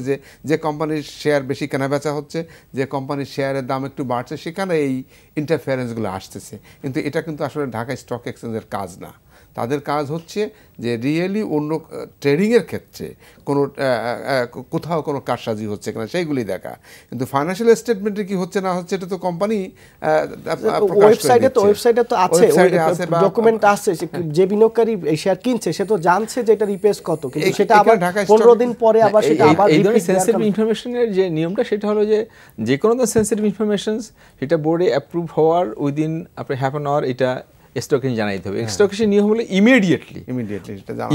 যে কোম্পানির শেয়ার বেশি কেনাবেচা হচ্ছে, যে কোম্পানির শেয়ারের দাম একটু বাড়ছে সেখানে এই ইন্টারফারেন্সগুলো আসতেছে, কিন্তু এটা কিন্তু আসলে ঢাকা স্টক এক্সচেঞ্জের কাজ না। তাদের কাজ হচ্ছে যে রিয়েলি অন্য ট্রেডিংয়ের ক্ষেত্রে কোনো কোথাও কোনো কারসাজি হচ্ছে কিনা সেইগুলি দেখা, কিন্তু ফাইন্যান্সিয়াল স্টেটমেন্টে কি হচ্ছে না হচ্ছে এটা তো কোম্পানি ওয়েবসাইটে তো আছে, ডকুমেন্ট আছে, যে বিনিয়োগকারী শেয়ার কিনছে সে তো জানছে যে এটা রিপেস কত, কিন্তু সেটা আবার 15 দিন পরে আবার সেটা আবার এই ধরনের সেনসিটিভ ইনফরমেশনের যে নিয়মটা সেটা হলো যে কোনো সেনসিটিভ ইনফরমেশন সেটা বোর্ডে অ্যাপ্রুভ হওয়ার উইদিন আপনি হাফ অ্যান আওয়ার এটা স্টক এক্সচেঞ্জ জানাইতে হবে। স্টক এক্সচেঞ্জ নিয়ম হলো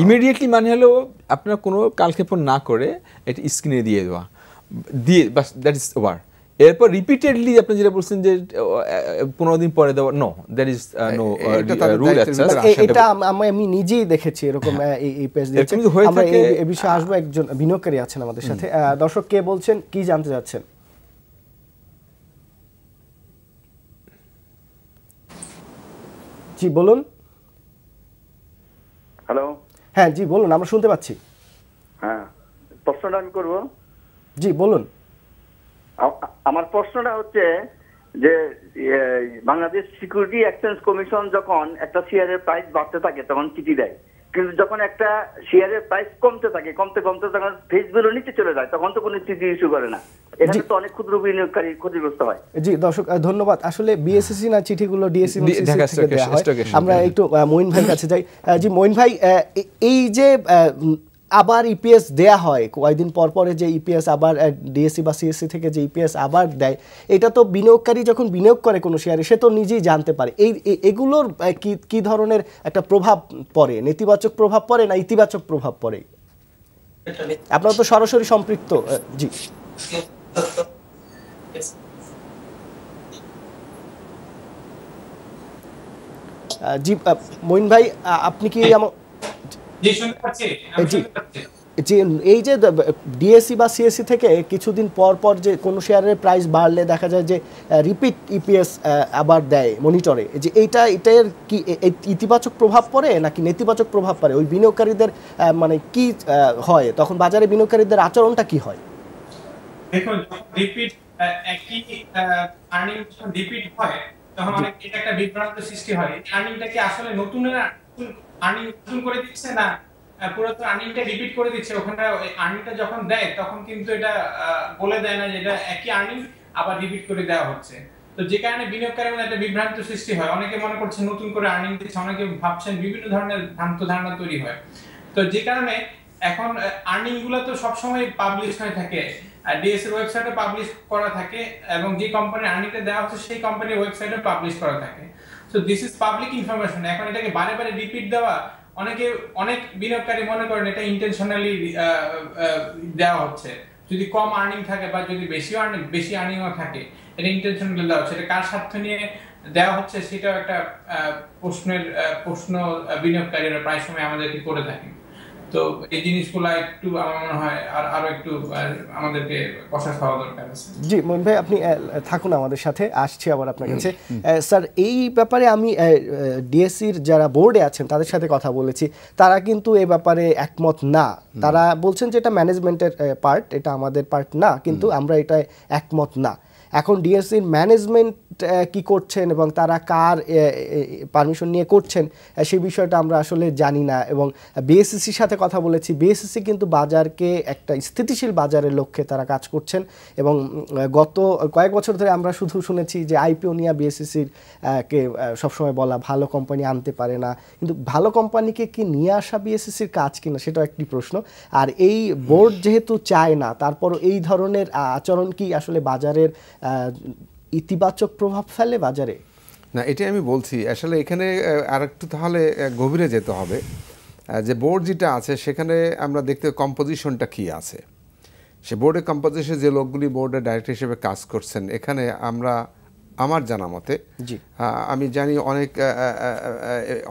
ইমিডিয়েটলি মানে হলো আপনার কোনো কালক্ষেপণ না করে এটা স্ক্রিনে দিয়ে দেওয়া, দিয়ে বাস, দ্যাট ইজ ওভার। এরপর রিপিটেডলি আপনি যেটা বলছেন যে 15 দিন পরে দেওয়া, no that is no rule as such. এটা আমি নিজেই দেখেছি এরকম এই পেজ দিয়েছে। আমরা এই বিষয়ে আসবো, একজন বিনিয়োগকারী আছেন আমাদের সাথে। দর্শক কে বলছেন, কি জানতে যাচ্ছেন? জি বলুন। হ্যালো। হ্যাঁ জি বলুন, আমরা শুনতে পাচ্ছি। হ্যাঁ, প্রশ্নটা আমি করব। জি বলুন। আমার প্রশ্নটা হচ্ছে যে বাংলাদেশ সিকিউরিটি এক্সচেঞ্জ কমিশন যখন একটা শেয়ারের প্রাইস বাড়তে থাকে তখন চিঠি দেয়, কিন্তু যখন একটা শেয়ারের প্রাইস কমতে থাকে কমতে যখন ফেসগুলো নিচে চলে যায় তখন তো কোনো চিঠি ইস্যু করে না। এখানে তো অনেক ক্ষুদ্র বিনিয়োগকারী ক্ষতিগ্রস্ত হয়। জি দর্শক ধন্যবাদ। আসলে বিএসসি না চিঠিগুলো ডিএসসি থেকে দেওয়া হয়। আমরা একটু মঈন ভাইয়ের কাছে যাই। জি মঈন ভাই, এই যে আবার ইপিএস দেয়া হয় কয়েকদিন পর পরে, যে ইপিএস আবার ডিএসসি বা সিএসসি থেকে যে ইপিএস আবার দেয়, এটা তো বিনিয়োগকারী যখন বিনিয়োগ করে কোনো শেয়ারে সে তো নিজেই জানতে পারে। এগুলোর কি ধরনের একটা প্রভাব পড়ে? নেতিবাচক প্রভাব পড়ে না ইতিবাচক প্রভাব পড়ে? আপনারা তো সরাসরি সম্পৃক্ত। জি জি মঈন ভাই, আপনি কি যে এই যে ডিএসসি বা সিএসসি থেকে কিছুদিন পর পর যে কোনো শেয়ারের প্রাইস বাড়লে দেখা যায় যে রিপিট ইপিএস আবার দেয় মনিটরে, যে এটার কি ইতিবাচক প্রভাব পড়ে নাকি নেতিবাচক প্রভাব পড়ে? ওই বিনিয়োগকারীদের মানে কি হয় তখন, বাজারে বিনিয়োগকারীদের আচরণটা কি হয়? দেখুন, রিপিট একই আর্নিং যখন রিপিট হয় তখন অনেক এটা একটা বিভ্রান্ত সৃষ্টি হয়। আর্নিংটা কি আসলে নতুনের আর্নিং নতুন করে দিচ্ছে না পুরাতন আর্নিংটা রিপিট করে দিচ্ছে? ওখানে আর্নিংটা যখন দেয় তখন কিন্তু এটা বলে দেয় না যে এটা একই আর্নিং আবার রিপিট করে দেওয়া হচ্ছে। তো যে কারণে বিনিয়োগকারীর মধ্যে একটা বিভ্রান্ত সৃষ্টি হয়। অনেকে মনে করছে নতুন করে আর্নিং দিচ্ছে, অনেকে ভাবছেন বিভিন্ন ধরনের ভ্রান্ত ধারণা তৈরি হয়। তো যে কারণে এখন আর্নিং গুলো তো সবসময় পাবলিশ হয়ে থাকে, ডিএসসি এর ওয়েবসাইটে পাবলিশ করা থাকে, এবং যে কোম্পানির আর্নিংটা দেওয়া হচ্ছে সেই কোম্পানির ওয়েবসাইটে পাবলিশ করা থাকে। So this is public information. এখন এটাকে বারে বারে রিপিট দেওয়া, অনেক বিনিয়োগকারী মনে করেন এটা ইন্টেনশনালি দেওয়া হচ্ছে। যদি কম আর্নিং থাকে বা যদি বেশি আর্নিংও থাকে, এটা ইন্টেনশনালি দেওয়া হচ্ছে। এটা কার স্বার্থ নিয়ে দেওয়া হচ্ছে সেটাও একটা প্রশ্ন বিনিয়োগকারীরা প্রায় সময় আমাদেরকে করে থাকে। তো এই জিনিসগুলো একটু আমার মনে হয় আরো একটু আমাদেরকে কষা খাওয়া দরকার আছে। জি মঈন ভাই, আপনি থাকুন আমাদের সাথে, আসছি আবার আপনার কাছে। স্যার, এই ব্যাপারে আমি ডিএসসির যারা বোর্ডে আছেন তাদের সাথে কথা বলেছি, তারা কিন্তু এই ব্যাপারে একমত না। তারা বলছেন যে এটা ম্যানেজমেন্টের পার্ট, এটা আমাদের পার্ট না, কিন্তু আমরা এটা একমত না। এখন ডিএসসির ম্যানেজমেন্ট কি করছেন এবং তারা কার পারমিশন নিয়ে করছেন সেই বিষয়টা আমরা আসলে জানি না। এবং বিএসসিসির সাথে কথা বলেছি, বিএসসিসি কিন্তু বাজারকে একটা স্থিতিশীল বাজারের লক্ষ্যে তারা কাজ করছেন এবং গত কয়েক বছর ধরে আমরা শুধু শুনেছি যে আইপিও নিয়ে বিএসসিসির কে সবসময় বলা ভালো কোম্পানি আনতে পারে না, কিন্তু ভালো কোম্পানিকে কি নিয়ে আসা বিএসসিসির কাজ কিনা সেটাও একটি প্রশ্ন। আর এই বোর্ড যেহেতু চায় না, তারপর এই ধরনের আচরণ কি আসলে বাজারের ইতিবাচক প্রভাব ফেলে বাজারে? না, এটাই আমি বলছি। আসলে এখানে আরেকটু তাহলে গভীরে যেতে হবে। যে বোর্ড যেটা আছে সেখানে আমরা দেখতে কম্পোজিশনটা কি আছে, সে বোর্ডের কম্পোজিশন যে লোকগুলি বোর্ডের ডাইরেক্টর হিসেবে কাজ করছেন, এখানে আমার জানা মতে আমি জানি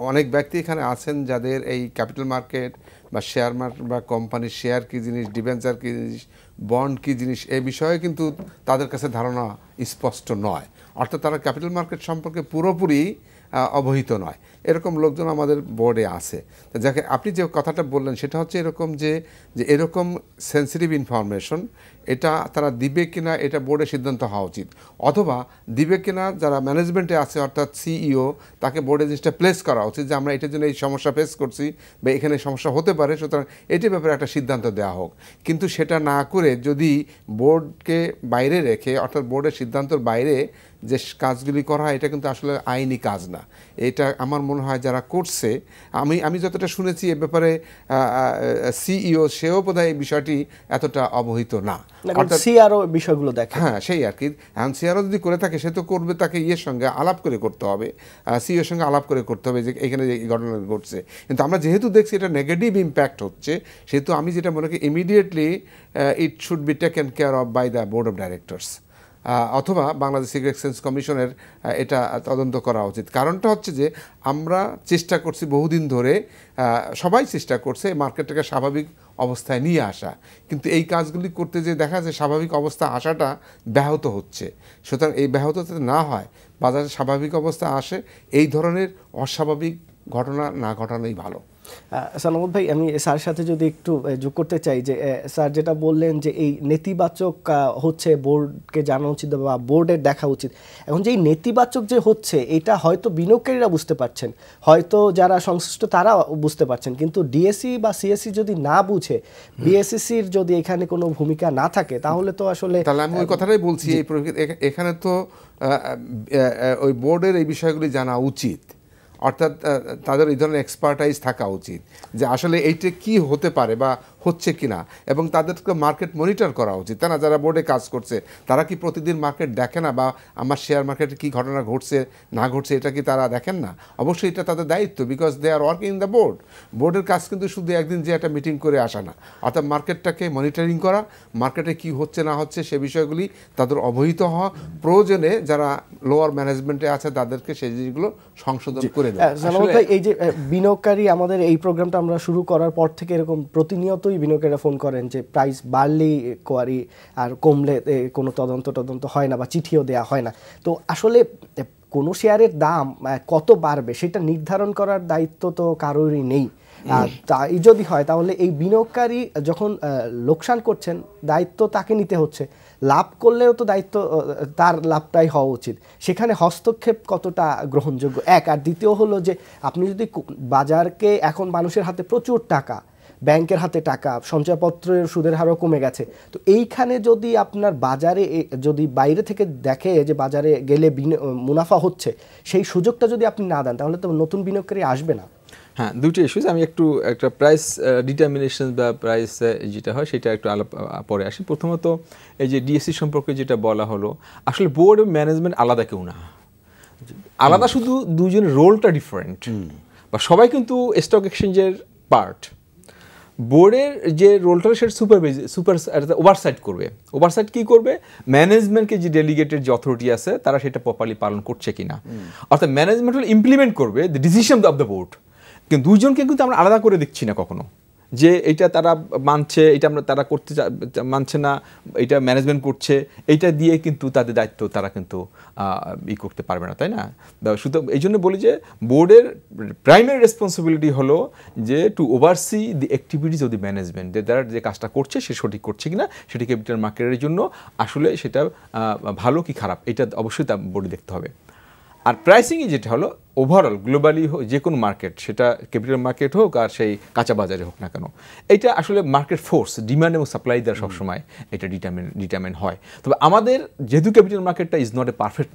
অনেক ব্যক্তি এখানে আছেন যাদের এই ক্যাপিটাল মার্কেট বা শেয়ার মার্কেট বা কোম্পানির শেয়ার কী জিনিস, ডিবেঞ্চার কী জিনিস, বন্ড কী জিনিস, এই বিষয়ে কিন্তু তাদের কাছে ধারণা স্পষ্ট নয়। অর্থাৎ তারা ক্যাপিটাল মার্কেট সম্পর্কে পুরোপুরি অবহিত নয়। এরকম লোকজন আমাদের বোর্ডে আছে। যাকে আপনি যে কথাটা বললেন সেটা হচ্ছে এরকম যে এরকম সেন্সিটিভ ইনফরমেশন এটা তারা দিবে কিনা এটা বোর্ডের সিদ্ধান্ত হওয়া উচিত, অথবা দিবে কিনা যারা ম্যানেজমেন্টে আছে অর্থাৎ সিইও তাকে বোর্ডে জিনিসটা প্লেস করা উচিত যে আমরা এটার জন্য এই সমস্যা ফেস করছি বা এখানে সমস্যা হতে পারে, সুতরাং এটির ব্যাপারে একটা সিদ্ধান্ত দেওয়া হোক। কিন্তু সেটা না করে যদি বোর্ডকে বাইরে রেখে অর্থাৎ বোর্ডের সিদ্ধান্তের বাইরে যে কাজগুলি করা হয়, এটা কিন্তু আসলে আইনি কাজ না। এটা আমার মনে হয় যারা করছে, আমি যতটা শুনেছি এ ব্যাপারে সিইও সেও বোধহয় এই বিষয়টি এতটা অবহিত না। সিআরও বিষয়গুলো দেখে, হ্যাঁ সেই আর কি। এখন সিআরও যদি করে থাকে সে তো করবে, তাকে সঙ্গে আলাপ করে করতে হবে, সিইওর সঙ্গে আলাপ করে করতে হবে যে এখানে এই ঘটনা ঘটছে। কিন্তু আমরা যেহেতু দেখছি এটা নেগেটিভ ইম্প্যাক্ট হচ্ছে, সেহেতু আমি যেটা মনে করি immediately it should be taken care of by the board of directors, অথবা বাংলাদেশ সিকিউরিটি এক্সচেঞ্জ কমিশনের এটা তদন্ত করা উচিত। কারণটা হচ্ছে যে আমরা চেষ্টা করছি বহুদিন ধরে, সবাই চেষ্টা করছে মার্কেটটাকে স্বাভাবিক অবস্থায় নিয়ে আসা, কিন্তু এই কাজগুলি করতে যে দেখা যায় স্বাভাবিক অবস্থা আসাটা ব্যাহত হচ্ছে। সুতরাং এই ব্যাহত যাতে না হয়, বাজারে স্বাভাবিক অবস্থা আসে, এই ধরনের অস্বাভাবিক ঘটনা না ঘটানোই ভালো। সালামত ভাই, আমি স্যারের সাথে যদি একটু যোগ করতে চাই যে স্যার যেটা বললেন যে এই নেতিবাচক হচ্ছে বোর্ডকে জানা উচিত বা বোর্ডের দেখা উচিত। এখন যে এই নেতিবাচক যে হচ্ছে এটা হয়তো বিনিয়োগকারীরা বুঝতে পারছেন, হয়তো যারা সংশ্লিষ্ট তারা বুঝতে পারছেন, কিন্তু ডিএসসি বা সিএসসি যদি না বুঝে, বিএসসিসির যদি এখানে কোনো ভূমিকা না থাকে, তাহলে তো আসলে তাহলে আমি ওই কথাটাই বলছি, এখানে তো ওই বোর্ডের এই বিষয়গুলি জানা উচিত, অর্থাৎ তাদের এই ধরনের এক্সপার্টাইজ থাকা উচিত যে আসলে এইটা কি হতে পারে বা হচ্ছে কিনা, এবং তাদেরকে মার্কেট মনিটর করা উচিত। তাই না, যারা বোর্ডে কাজ করছে তারা কি প্রতিদিন মার্কেট দেখে না, বা আমার শেয়ার মার্কেটে কী ঘটনা ঘটছে না ঘটছে এটা কি তারা দেখেন না? অবশ্যই এটা তাদের দায়িত্ব, because they are working in the board. বোর্ডের কাজ কিন্তু শুধু একদিন যে একটা মিটিং করে আসা না, অর্থাৎ মার্কেটটাকে মনিটরিং করা, মার্কেটে কি হচ্ছে না হচ্ছে সে বিষয়গুলি তাদের অবহিত হওয়া, প্রয়োজনে যারা লোয়ার ম্যানেজমেন্টে আছে তাদেরকে সেই জিনিসগুলো সংশোধন করে দেওয়া। এই যে বিনিয়োগকারী, আমাদের এই প্রোগ্রামটা আমরা শুরু করার পর থেকে এরকম প্রতিনিয়তই বিনিয়োগকারীরা ফোন করেন যে প্রাইস বাড়লেই কোয়ারি আর কমলে কোনো তদন্ত হয় না বা চিঠিও দেওয়া হয় না। তো আসলে কোনো শেয়ারের দাম কত বাড়বে সেটা নির্ধারণ করার দায়িত্ব তো কারোরই নেই। তাই যদি হয় তাহলে এই বিনিয়োগকারী যখন লোকসান করছেন দায়িত্ব তাকে নিতে হচ্ছে, লাভ করলেও তো দায়িত্ব তার লাভটাই হওয়া উচিত। সেখানে হস্তক্ষেপ কতটা গ্রহণযোগ্য, এক। আর দ্বিতীয় হলো যে আপনি যদি বাজারকে, এখন মানুষের হাতে প্রচুর টাকা, ব্যাংকের হাতে টাকা, সঞ্চয়পত্রের সুদের হারও কমে গেছে, তো এইখানে যদি আপনার বাজারে যদি বাইরে থেকে দেখে যে বাজারে গেলে মুনাফা হচ্ছে, সেই সুযোগটা যদি আপনি না দেন তাহলে তো নতুন বিনিয়োগকারী আসবে না। হ্যাঁ, দুটো ইস্যুস। আমি একটা প্রাইস ডিটারমিনেশন বা প্রাইস যেটা হয় সেটা একটু পরে আসি। প্রথমত এই যে ডিএসসি সম্পর্কে যেটা বলা হলো, আসলে বোর্ড ম্যানেজমেন্ট আলাদা কেউ না, আলাদা শুধু দুজনের রোলটা ডিফারেন্ট, বা সবাই কিন্তু স্টক এক্সচেঞ্জের পার্ট। বোর্ডের যে রোলটা সেটা ওভারসাইট করবে। ওভারসাইট কী করবে? ম্যানেজমেন্টকে যে ডেলিগেটেড যে অথরিটি আছে তারা সেটা প্রপারলি পালন করছে কিনা, অর্থাৎ ম্যানেজমেন্ট হল ইমপ্লিমেন্ট করবে the decision of the board. কিন্তু দুজনকে কিন্তু আমরা আলাদা করে দেখছি না কখনো, যে এটা তারা মানছে, এটা তারা করতে মানছে না, এটা ম্যানেজমেন্ট করছে, এইটা দিয়ে কিন্তু তাদের দায়িত্ব তারা কিন্তু করতে পারবে না, তাই না? সুতরাং এই জন্য বলি যে বোর্ডের প্রাইমারি রেসপন্সিবিলিটি হলো যে to oversee the activities of the management, তারা যে কাজটা করছে সে সঠিক করছে কিনা, সেটি ক্যাপিটাল মার্কেটের জন্য আসলে সেটা ভালো কি খারাপ এটা অবশ্যই তা বোর্ডে দেখতে হবে। আর প্রাইসিংয়ে যেটা হলো ওভারঅল গ্লোবালি যে কোনো মার্কেট, সেটা ক্যাপিটাল মার্কেট হোক আর সেই কাঁচা বাজারে হোক না কেন, এটা আসলে মার্কেট ফোর্স, ডিমান্ড এবং সাপ্লাই দ্বারা সবসময় এটা ডিটারমিন হয়। তবে আমাদের যেহেতু ক্যাপিটাল মার্কেটটা is not a perfect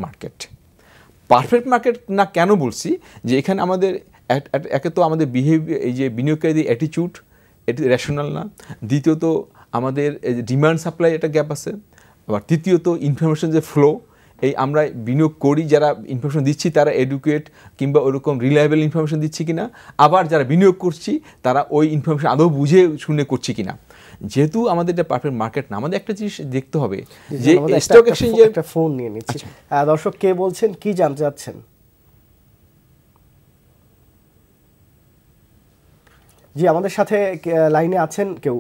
market না, কেন বলছি যে এখানে আমাদের একে তো আমাদের বিহেভিয়ার, এই যে বিনিয়োগকারীদের অ্যাটিটিউড এটি রেশনাল না, দ্বিতীয়ত আমাদের ডিমান্ড সাপ্লাই একটা গ্যাপ আছে, আবার তৃতীয়ত ইনফরমেশন যে ফ্লো, এই আমরা বিনিয়োগ করি যারা ইনফরমেশন দিচ্ছি তারা এডুকেট কিংবা ওরকম রিলায়েবল ইনফরমেশন দিচ্ছি কিনা, আবার যারা বিনিয়োগ করছি তারা ওই ইনফরমেশন আদৌ বুঝে শুনে করছি কিনা। যেহেতু আমাদের এটা পারফেক্ট মার্কেট না, আমাদের একটা জিনিস দেখতে হবে যে স্টক এক্সচেঞ্জে একটা ফোন নিয়ে নিচ্ছি। দর্শক কে বলছেন, কি জানতে চাচ্ছেন? জি, আমাদের সাথে লাইনে আছেন কেউ?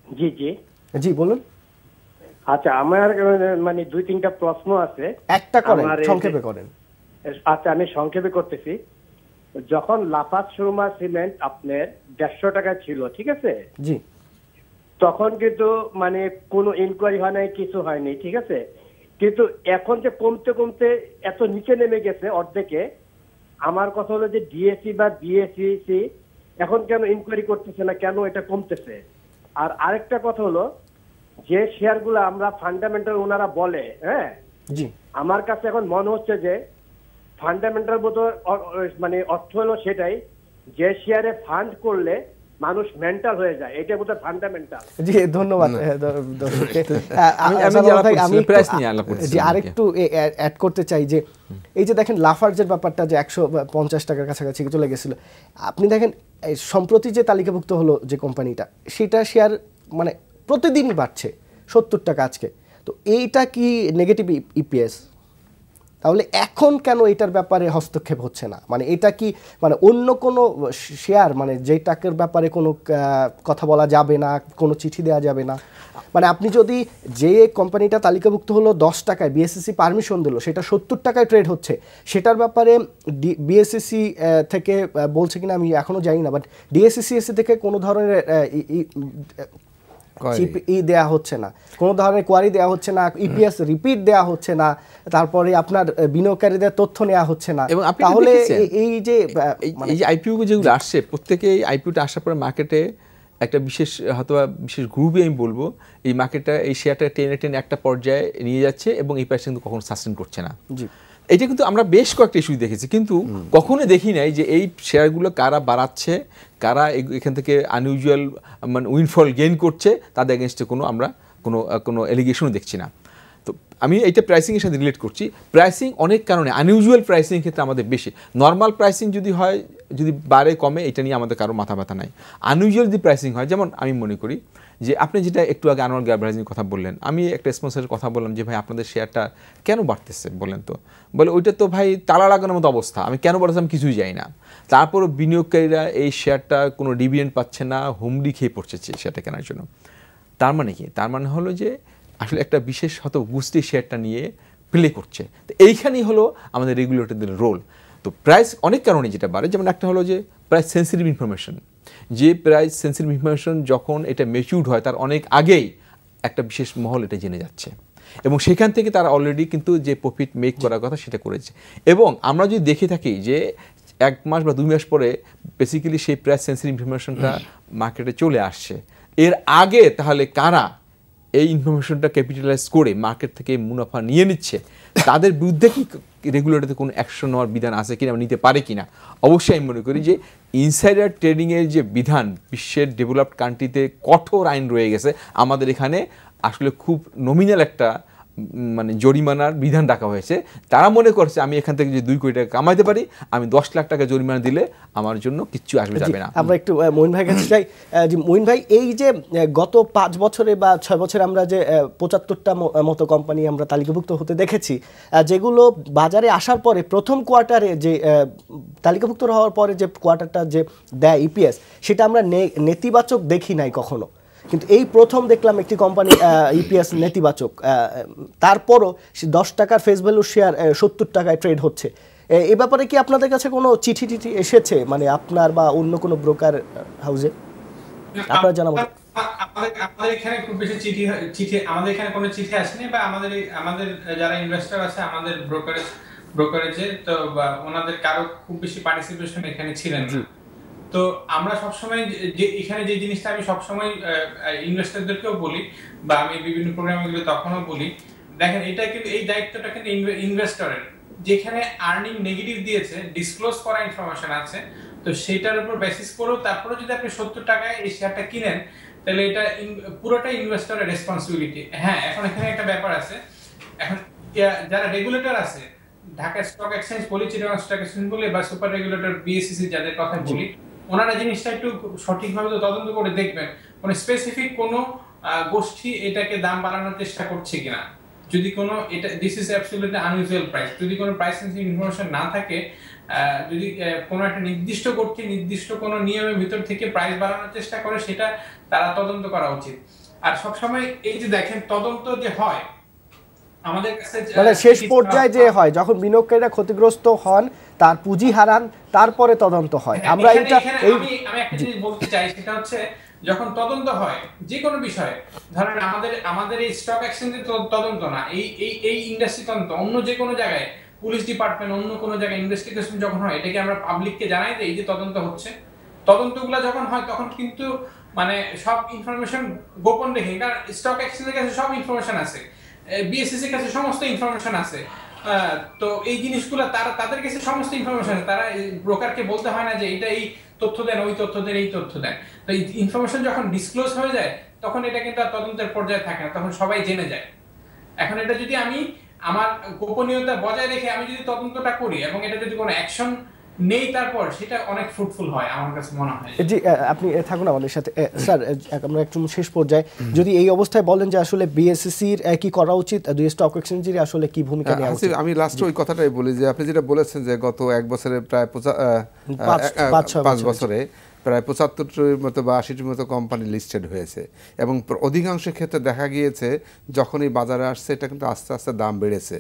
জি জি জি বলুন। আচ্ছা, আমার মানে 2-3টা প্রশ্ন আছে। একটা করেন, সংক্ষেপে করেন। আচ্ছা, আমি সংক্ষেপে করতেছি। যখন লাফার্জ সুরমা সিমেন্ট আপনার 150 টাকা ছিল, ঠিক আছে, জি, তখন কিন্তু মানে কোনো ইনকোয়ারি হয় নাই, কিছু হয়নি, ঠিক আছে, কিন্তু এখন যে কমতে কমতে এত নিচে নেমে গেছে অর্ধেকে, আমার কথা হলো যে ডিএসসি বা বিএসসি এখন কেন ইনকোয়ারি করতেছে না, কেন এটা কমতেছে? আর আরেকটা কথা হলো যে শেয়ারগুলো আমরা ফান্ডামেন্টাল ওনারা বলে, হ্যাঁ, জি, আমার কাছে এখন মনে হচ্ছে যে ফান্ডামেন্টাল বলতে মানে অর্থ হলো সেটাই যে শেয়ারে ফান্ড করলে মানুষ মেন্টাল হয়ে যায়, এটা বোধহয় ফান্ডামেন্টাল। জি, ধন্যবাদ দর্শককে। আমি আরেকটু অ্যাড করতে চাই যে এই যে দেখেন লাফার্জের ব্যাপারটা যে 150 টাকার কাছাকাছি চলে গেছিল, আপনি দেখেন সম্প্রতি যে তালিকাভুক্ত হলো যে কোম্পানিটা, সেটা শেয়ার মানে প্রতিদিনই বাড়ছে 70 টাকা আজকে। তো এইটা কি নেগেটিভ ইপিএস? তাহলে এখন কেন এটার ব্যাপারে হস্তক্ষেপ হচ্ছে না? মানে এটা কি মানে অন্য কোনো শেয়ার, মানে যেই টাকার ব্যাপারে কোনো কথা বলা যাবে না, কোনো চিঠি দেওয়া যাবে না? মানে আপনি যদি যে কোম্পানিটা তালিকাভুক্ত হলো 10 টাকায়, বিএসসিসি পারমিশন দিল, সেটা 70 টাকায় ট্রেড হচ্ছে, সেটার ব্যাপারে বিএসসিসি থেকে বলছে কিনা আমি এখনও জানি না, বাট ডিএসসিসি থেকে কোনো ধরনের দেয়া হচ্ছে না, কোনো ধরনের কোয়ারি দেওয়া হচ্ছে না, ইপিএস রিপিট দেওয়া হচ্ছে না, তারপরে আপনার বিনিয়োগকারীদের তথ্য নেওয়া হচ্ছে না। তাহলে এই যে আইপিও যেগুলো আসছে, প্রত্যেকে আইপিওটা আসার পরে মার্কেটে একটা বিশেষ হয়তো বিশেষ গ্রুপে আমি বলবো এই মার্কেটটা এই শেয়ারটা টেনে একটা পর্যায়ে নিয়ে যাচ্ছে এবং এই প্রাইস কিন্তু কখনো সাস্টেন করছে না। এটা কিন্তু আমরা বেশ কয়েকটা ইস্যু দেখেছি, কিন্তু কখনো দেখি নাই যে এই শেয়ারগুলো কারা বাড়াচ্ছে, কারা এখান থেকে আনইউজুয়াল মানে উইনফল গেইন করছে, তাদের এগেনস্টে আমরা কোনো এলিগেশনও দেখছি না। তো আমি এইটা প্রাইসিংয়ের সাথে রিলেট করছি। প্রাইসিং অনেক কারণে, আনইউজুয়াল প্রাইসিং ক্ষেত্রে আমাদের বেশি, নর্মাল প্রাইসিং যদি হয়, যদি বাড়ে কমে, এটা নিয়ে আমাদের কারো মাথা ব্যথা নাই। আনইউজুয়াল যদি প্রাইসিং হয়, যেমন আমি মনে করি যে আপনি যেটা একটু আগে আনোয়ার গ্যাভারেজিং কথা বললেন, আমি একটা স্পন্সরের কথা বললাম যে ভাই আপনাদের শেয়ারটা কেন বাড়তেছে বলেন তো, বলে ওইটা তো ভাই তালা লাগানোর মতো অবস্থা, আমি কেন বাড়তেছে আমি কিছুই যাই না। তারপরও বিনিয়োগকারীরা এই শেয়ারটা কোনো ডিভিডেন্ড পাচ্ছে না, হুমড়ি খেয়ে পড়ছে শেয়ারটা কেনার জন্য। তার মানে কি? তার মানে হলো যে আসলে একটা বিশেষ হয়তো গোষ্ঠী শেয়ারটা নিয়ে প্লে করছে। তো এইখানেই হলো আমাদের রেগুলেটরদের রোল। তো প্রাইস অনেক কারণে যেটা বাড়ে, যেমন একটা হলো যে প্রাইস সেন্সিটিভ ইনফরমেশন, যে প্রাইস সেন্সিটিভ ইনফরমেশন যখন এটা ম্যাচিউরড হয় তার অনেক আগেই একটা বিশেষ মহল এটা জেনে যাচ্ছে এবং সেখান থেকে তারা অলরেডি কিন্তু যে প্রফিট মেক করার কথা সেটা করেছে। এবং আমরা যদি দেখে থাকি যে 1 মাস বা 2 মাস পরে বেসিক্যালি সেই প্রাইস সেন্সিটিভ ইনফরমেশনটা মার্কেটে চলে আসছে, এর আগে তাহলে কারা এই ইনফরমেশনটা ক্যাপিটালাইজ করে মার্কেট থেকে মুনাফা নিয়ে নিচ্ছে, তাদের বিরুদ্ধে কি রেগুলেটরদের কোনো অ্যাকশন নেওয়ার বিধান আছে কিনা, নিতে পারে কিনা? অবশ্যই আমি মনে করি যে ইনসাইডার ট্রেডিংয়ের যে বিধান বিশ্বের ডেভেলপড কান্ট্রিতে কঠোর আইন রয়ে গেছে, আমাদের এখানে আসলে খুব নমিনাল একটা মানে জরিমানার বিধান রাখা হয়েছে। তারা মনে করছে আমি এখান থেকে যে 2 কোটি টাকা কামাইতে পারি, আমি 10 লাখ টাকা জরিমানা দিলে আমার জন্য কিচ্ছু আসবে যাবে না। আমরা একটু মঈন ভাই কাছে যাই। জি মঈন ভাই, এই যে গত 5 বছরে বা 6 বছরে আমরা যে 75টা মতো কোম্পানি আমরা তালিকাভুক্ত হতে দেখেছি, যেগুলো বাজারে আসার পরে প্রথম কোয়ার্টারে যে তালিকাভুক্ত হওয়ার পরে যে কোয়ার্টারটা যে দেয় ইপিএস, সেটা আমরা নেতিবাচক দেখি নাই কখনো, কিন্তু এই প্রথম দেখলাম একটি কোম্পানি ইপিএস নেতিবাচক, তারপরও 10 টাকার ফেস ভ্যালু শেয়ার 70 টাকায় ট্রেড হচ্ছে। এই ব্যাপারে কি আপনাদের কাছে কোনো চিঠি এসেছে, মানে আপনার বা অন্য কোনো ব্রোকার হাউসে আপনারা জানাবো? আমাদের এখানে খুব বেশি চিঠি আমাদের এখানে কোনো চিঠি আসেনি, বা আমাদের যারা ইনভেস্টর আছে আমাদের ব্রোকারেজে, তো ওনাদের কারো খুব বেশি পার্টিসিপেশন এখানে ছিলেন না। তো আমরা সবসময় যে এখানে যে জিনিসটা আমি সবসময় ইনভেস্টরদেরকেও বলি, বা আমি বিভিন্ন প্রোগ্রামগুলো তখনও বলি, দেখেন এটা কিন্তু এই দায়িত্বটা কিন্তু ইনভেস্টরের। যেখানে আর্নিং নেগেটিভ দিয়েছে, ডিসক্লোজ করা ইনফরমেশন আছে, তো সেটার উপর বেসিস করেও তারপরে যদি আপনি 70 টাকায় এই শেয়ারটা কিনেন, তাহলে এটা পুরোটাই ইনভেস্টরের রেসপন্সিবিলিটি। হ্যাঁ, এখন এখানে একটা ব্যাপার আছে, এখন যারা রেগুলেটর আছে, ঢাকা স্টক এক্সচেঞ্জ বলি, চিটাগং স্টক এক্সচেঞ্জ বলি, বা সুপার রেগুলেটর বিএসইসি যাদের কথা বলি, ওনারা জিনিসটা একটু সঠিকভাবে তো তদন্ত করে দেখবেন মানে স্পেসিফিক কোনো গোষ্ঠী এটাকে দাম বাড়ানোর চেষ্টা করছে কিনা। যদি কোনো এটা this is absolutely unusual price, যদি কোনো প্রাইস সেন্সিটিভ ইনফরমেশন না থাকে, যদি কোনো একটা নির্দিষ্ট গোষ্ঠী নির্দিষ্ট কোনো নিয়মের ভিতর থেকে প্রাইস বাড়ানোর চেষ্টা করে, সেটা তারা তদন্ত করা উচিত। আর সবসময় এই যে দেখেন তদন্ত যে হয় আমাদের কাছে, মানে শেষ পর্যায়ে যে হয় যখন বিনিয়োগকারীরা ক্ষতিগ্রস্ত হন, তার পুঁজি হারান, তারপরে তদন্ত হয়। আমরা এটা আমি একটা জিনিস বলতে চাই, সেটা হচ্ছে যখন তদন্ত হয় যে কোনো বিষয়ে, ধরেন আমাদের এই স্টক এক্সচেঞ্জের তদন্ত না, এই ইন্ডাস্ট্রি তদন্ত, অন্য যে কোনো জায়গায় পুলিশ ডিপার্টমেন্ট অন্য কোনো জায়গায় ইনভেস্টিগেশন যখন হয়, এটাকে আমরা পাবলিককে জানাই যে এই যে তদন্ত হচ্ছে। তদন্তগুলো যখন হয় তখন কিন্তু মানে সব ইনফরমেশন গোপন রেখে, কারণ স্টক এক্সচেঞ্জের কাছে সব ইনফরমেশন আছে, বিএসইসির কাছে সমস্ত ইনফরমেশন আছে, তো এই জিনিসগুলো তাদের কাছে সমস্ত ইনফরমেশন আছে, তারা ব্রোকারকে বলতে হয় না যে এটা এই তথ্য দেন, ওই তথ্য দেন, এই তথ্য দেন। তো এই ইনফরমেশন যখন ডিসক্লোজ হয়ে যায় তখন এটা কিন্তু আর তদন্তের পর্যায়ে থাকে না, তখন সবাই জেনে যায়। এখন এটা যদি আমি আমার গোপনীয়তা বজায় রেখে আমি যদি তদন্তটা করি এবং এটা যদি কোনো অ্যাকশন নেই তারপর, সেটা অনেক ফ্রুটফুল হয় আমার কাছে মনে হয়। জি আপনি থাকুন আমাদের সাথে স্যার, আমরা একটু শেষ পর্যায়ে যদি এই অবস্থায় বলেন যে আসলে বিএসইসির কি করা উচিত, দুই স্টক এক্সচেঞ্জের আসলে কি ভূমিকা নেওয়া উচিত? আমি লাস্টে ওই কথাটাই বলি যে আপনি যেটা বলেছেন যে গত 1 বছরে প্রায় 5 বছরে প্রায় 75টির মতো বা 80টির মতো কোম্পানি লিস্টেড হয়েছে, এবং অধিকাংশ ক্ষেত্রে দেখা গিয়েছে যখনই বাজারে আসছে এটা কিন্তু আস্তে আস্তে দাম বেড়েছে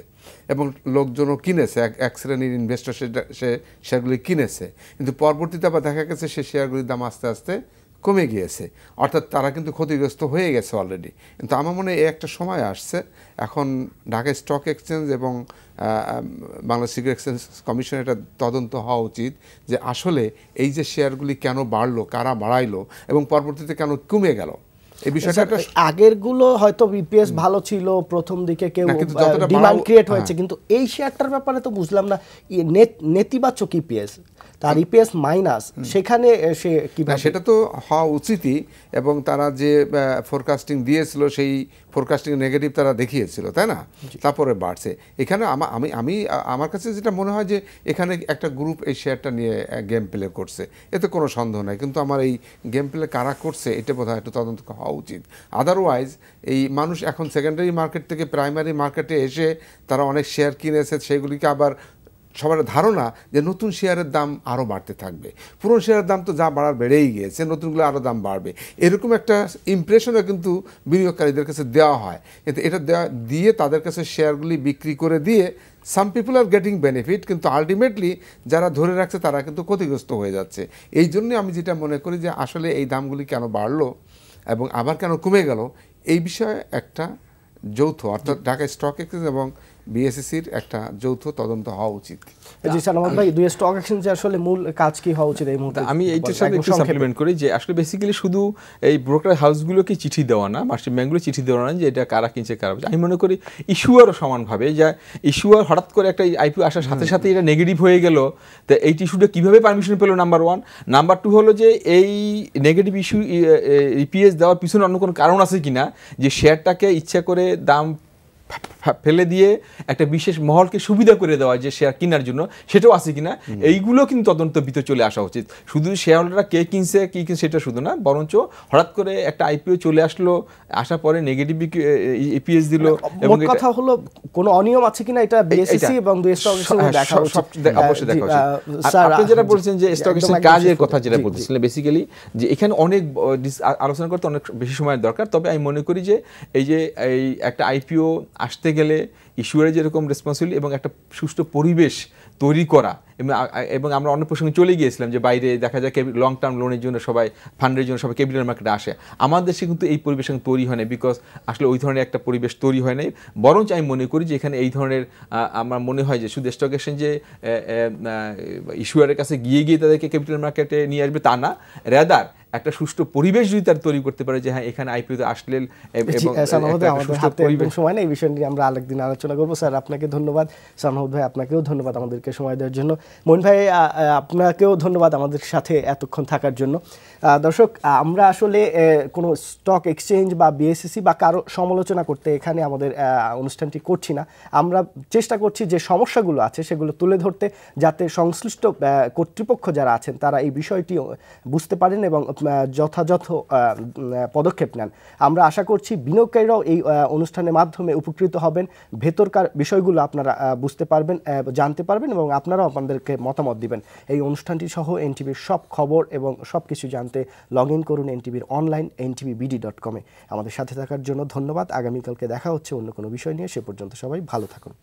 এবং লোকজনও কিনেছে, এক শ্রেণীর ইনভেস্টর সে শেয়ারগুলি কিনেছে, কিন্তু পরবর্তীতে আবার দেখা গেছে সে শেয়ারগুলির দাম আস্তে আস্তে কমে গিয়েছে, অর্থাৎ তারা কিন্তু ক্ষতিগ্রস্ত হয়ে গেছে অলরেডি। কিন্তু আমার মনে হয় একটা সময় আসছে, এখন ঢাকা স্টক এক্সচেঞ্জ এবং বাংলাদেশ সিকিউরিটি এক্সচেঞ্জ কমিশন এটা তদন্ত হওয়া উচিত যে আসলে এই যে শেয়ারগুলি কেন বাড়লো, কারা বাড়াইলো এবং পরবর্তীতে কেন কমে গেল। এই বিষয়টা আগের গুলো হয়তো বিপিএস ভালো ছিল, প্রথম দিকে কেউ ডিমান্ড ক্রিয়েট হয়েছে, কিন্তু এই শেয়ারটার ব্যাপারে তো বুঝলাম না, নেতিবাচক ইপিএস, তার ইপিএস মাইনাস, সেখানে সে কিভাবে? সেটা তো হওয়া উচিতই, এবং তারা যে ফোরকাস্টিং দিয়েছিল সেই ফোরকাস্টিং নেগেটিভ তারা দেখিয়েছিল, তাই না? তারপরে বাড়ছে। এখানে আমি আমার কাছে যেটা মনে হয় যে এখানে একটা গ্রুপ এই শেয়ারটা নিয়ে গেম প্লে করছে, এতে কোনো সন্দেহ নাই, কিন্তু আমার এই গেম প্লে কারা করছে এটা বোধহয় একটু তদন্ত হওয়া উচিত। আদারওয়াইজ এই মানুষ এখন সেকেন্ডারি মার্কেট থেকে প্রাইমারি মার্কেটে এসে তারা অনেক শেয়ার কিনেছে, সেগুলিকে আবার সবার ধারণা যে নতুন শেয়ারের দাম আরও বাড়তে থাকবে, পুরনো শেয়ারের দাম তো যা বাড়ার বেড়েই গিয়েছে, নতুনগুলো আরও দাম বাড়বে, এরকম একটা ইমপ্রেশনও কিন্তু বিনিয়োগকারীদের কাছে দেওয়া হয়। কিন্তু এটা দিয়ে তাদের কাছে শেয়ারগুলি বিক্রি করে দিয়ে some people are getting benefit, কিন্তু আলটিমেটলি যারা ধরে রাখছে তারা কিন্তু ক্ষতিগ্রস্ত হয়ে যাচ্ছে। এই জন্যে আমি যেটা মনে করি যে আসলে এই দামগুলি কেন বাড়লো এবং আবার কেন কমে গেল, এই বিষয়ে একটা যৌথ, অর্থাৎ ঢাকা স্টক এক্সচেঞ্জ এবং বিএসইসির একটা যৌথ তদন্ত হওয়া উচিত। জি সালামত ভাই, দুই স্টক এক্সচেঞ্জে আসলে মূল কাজ কি হওয়া উচিত এই মুহূর্তে? আমি এইটার সাথে একটু সাপ্লিমেন্ট করি যে আসলে বেসিক্যালি শুধু এই ব্রোকার হাউসগুলোকে চিঠি দেওয়া না, মার্চেন্ট ব্যাংকগুলো চিঠি দেওয়া না যে এটা কারা কিনছে কারা। আমি মনে করি ইস্যুয়ারও সমানভাবে, যে ইস্যুয়ার হঠাৎ করে একটা আইপিও আসার সাথে সাথে এটা নেগেটিভ হয়ে গেল, তো এই ইস্যুটা কীভাবে পারমিশন পেলো, নাম্বার 1। নাম্বার 2 হলো যে এই নেগেটিভ ইস্যু ইপিএস দেওয়ার পিছনে অন্য কোনো কারণ আছে কিনা, যে শেয়ারটাকে ইচ্ছা করে দাম ফেলে দিয়ে একটা বিশেষ মহলকে সুবিধা করে দেওয়া যে শেয়ার কেনার জন্য, সেটাও আছে কিনা এইগুলো কিন্তু তদন্ত ভিতরে চলে আসা উচিত। শুধু শেয়ার হোল্ডাররা কে কিনছে কি কিনছে সেটা শুধু না, বরঞ্চ হঠাৎ করে একটা আইপিও চলে আসলো, আসার পরে নেগেটিভ ইপিএস দিল, এবং মোট কথা হলো কোনো অনিয়ম আছে কিনা এটা বিএসসি এবং দুই স্টক এক্সচেঞ্জ দেখা উচিত, অবশ্যই দেখা উচিত। আপনি যেটা বলছেন যে স্টক এক্সচেঞ্জ কাজের কথা যেটা বলতেছিলেন, বেসিক্যালি যে এখানে অনেক আলোচনা করতে অনেক বেশি সময়ের দরকার। তবে আমি মনে করি যে এই যে এই একটা আইপিও আসতে গেলে ইস্যুয়ারের যেরকম রেসপন্সিবিলিটি এবং একটা সুষ্ঠু পরিবেশ তৈরি করা, এবং আমরা অন্য প্রসঙ্গে চলে গিয়েছিলাম যে বাইরে দেখা যায় লং টার্ম লোনের জন্য সবাই, ফান্ডের জন্য সবাই ক্যাপিটাল মার্কেটে আসে। আমাদের দেশে কিন্তু এই পরিবেশ তৈরি হয় না, বিকজ আসলে ওই ধরনের একটা পরিবেশ তৈরি হয় নাই। বরঞ্চ আমি মনে করি যে এখানে এই ধরনের আমার মনে হয় যে শুধু স্টক এক্সচেঞ্জে ইস্যুয়ারের কাছে গিয়ে তাদেরকে ক্যাপিটাল মার্কেটে নিয়ে আসবে তা না, রেদার একটা সুষ্ঠু পরিবেশ যদি তার তৈরি করতে পারে যে হ্যাঁ এখানে আইপিওতে আসলেন সময় নেই, এই বিষয় নিয়ে আমরা আরেকদিন আলোচনা করবো। স্যার আপনাকে ধন্যবাদ, সানহদ ভাই আপনাকেও ধন্যবাদ আমাদেরকে সময় দেওয়ার জন্য, মইন ভাই আপনাকেও ধন্যবাদ আমাদের সাথে এতক্ষণ থাকার জন্য। দর্শক, আমরা আসলে কোনো স্টক এক্সচেঞ্জ বা বিএসসি বা কারো সমালোচনা করতে এখানে আমাদের অনুষ্ঠানটি করছি না। আমরা চেষ্টা করছি যে সমস্যাগুলো আছে সেগুলো তুলে ধরতে, যাতে সংশ্লিষ্ট কর্তৃপক্ষ যারা আছেন তারা এই বিষয়টি বুঝতে পারেন এবং যথাযথ পদক্ষেপ নেন। আমরা আশা করছি বিনিয়োগকারীরাও এই অনুষ্ঠানের মাধ্যমে উপকৃত হবেন, ভেতরকার বিষয়গুলো আপনারা বুঝতে পারবেন, জানতে পারবেন এবং আপনারাও আপনাদেরকে মতামত দিবেন। এই অনুষ্ঠানটি সহ এনটিভির সব খবর এবং সব কিছু জানতে লগ ইন করুন এনটিভির অনলাইন ntvbd.com-এ। আমাদের সাথে থাকার জন্য ধন্যবাদ। আগামীকালকে দেখা হচ্ছে অন্য কোনো বিষয় নিয়ে। সে পর্যন্ত সবাই ভালো থাকুন।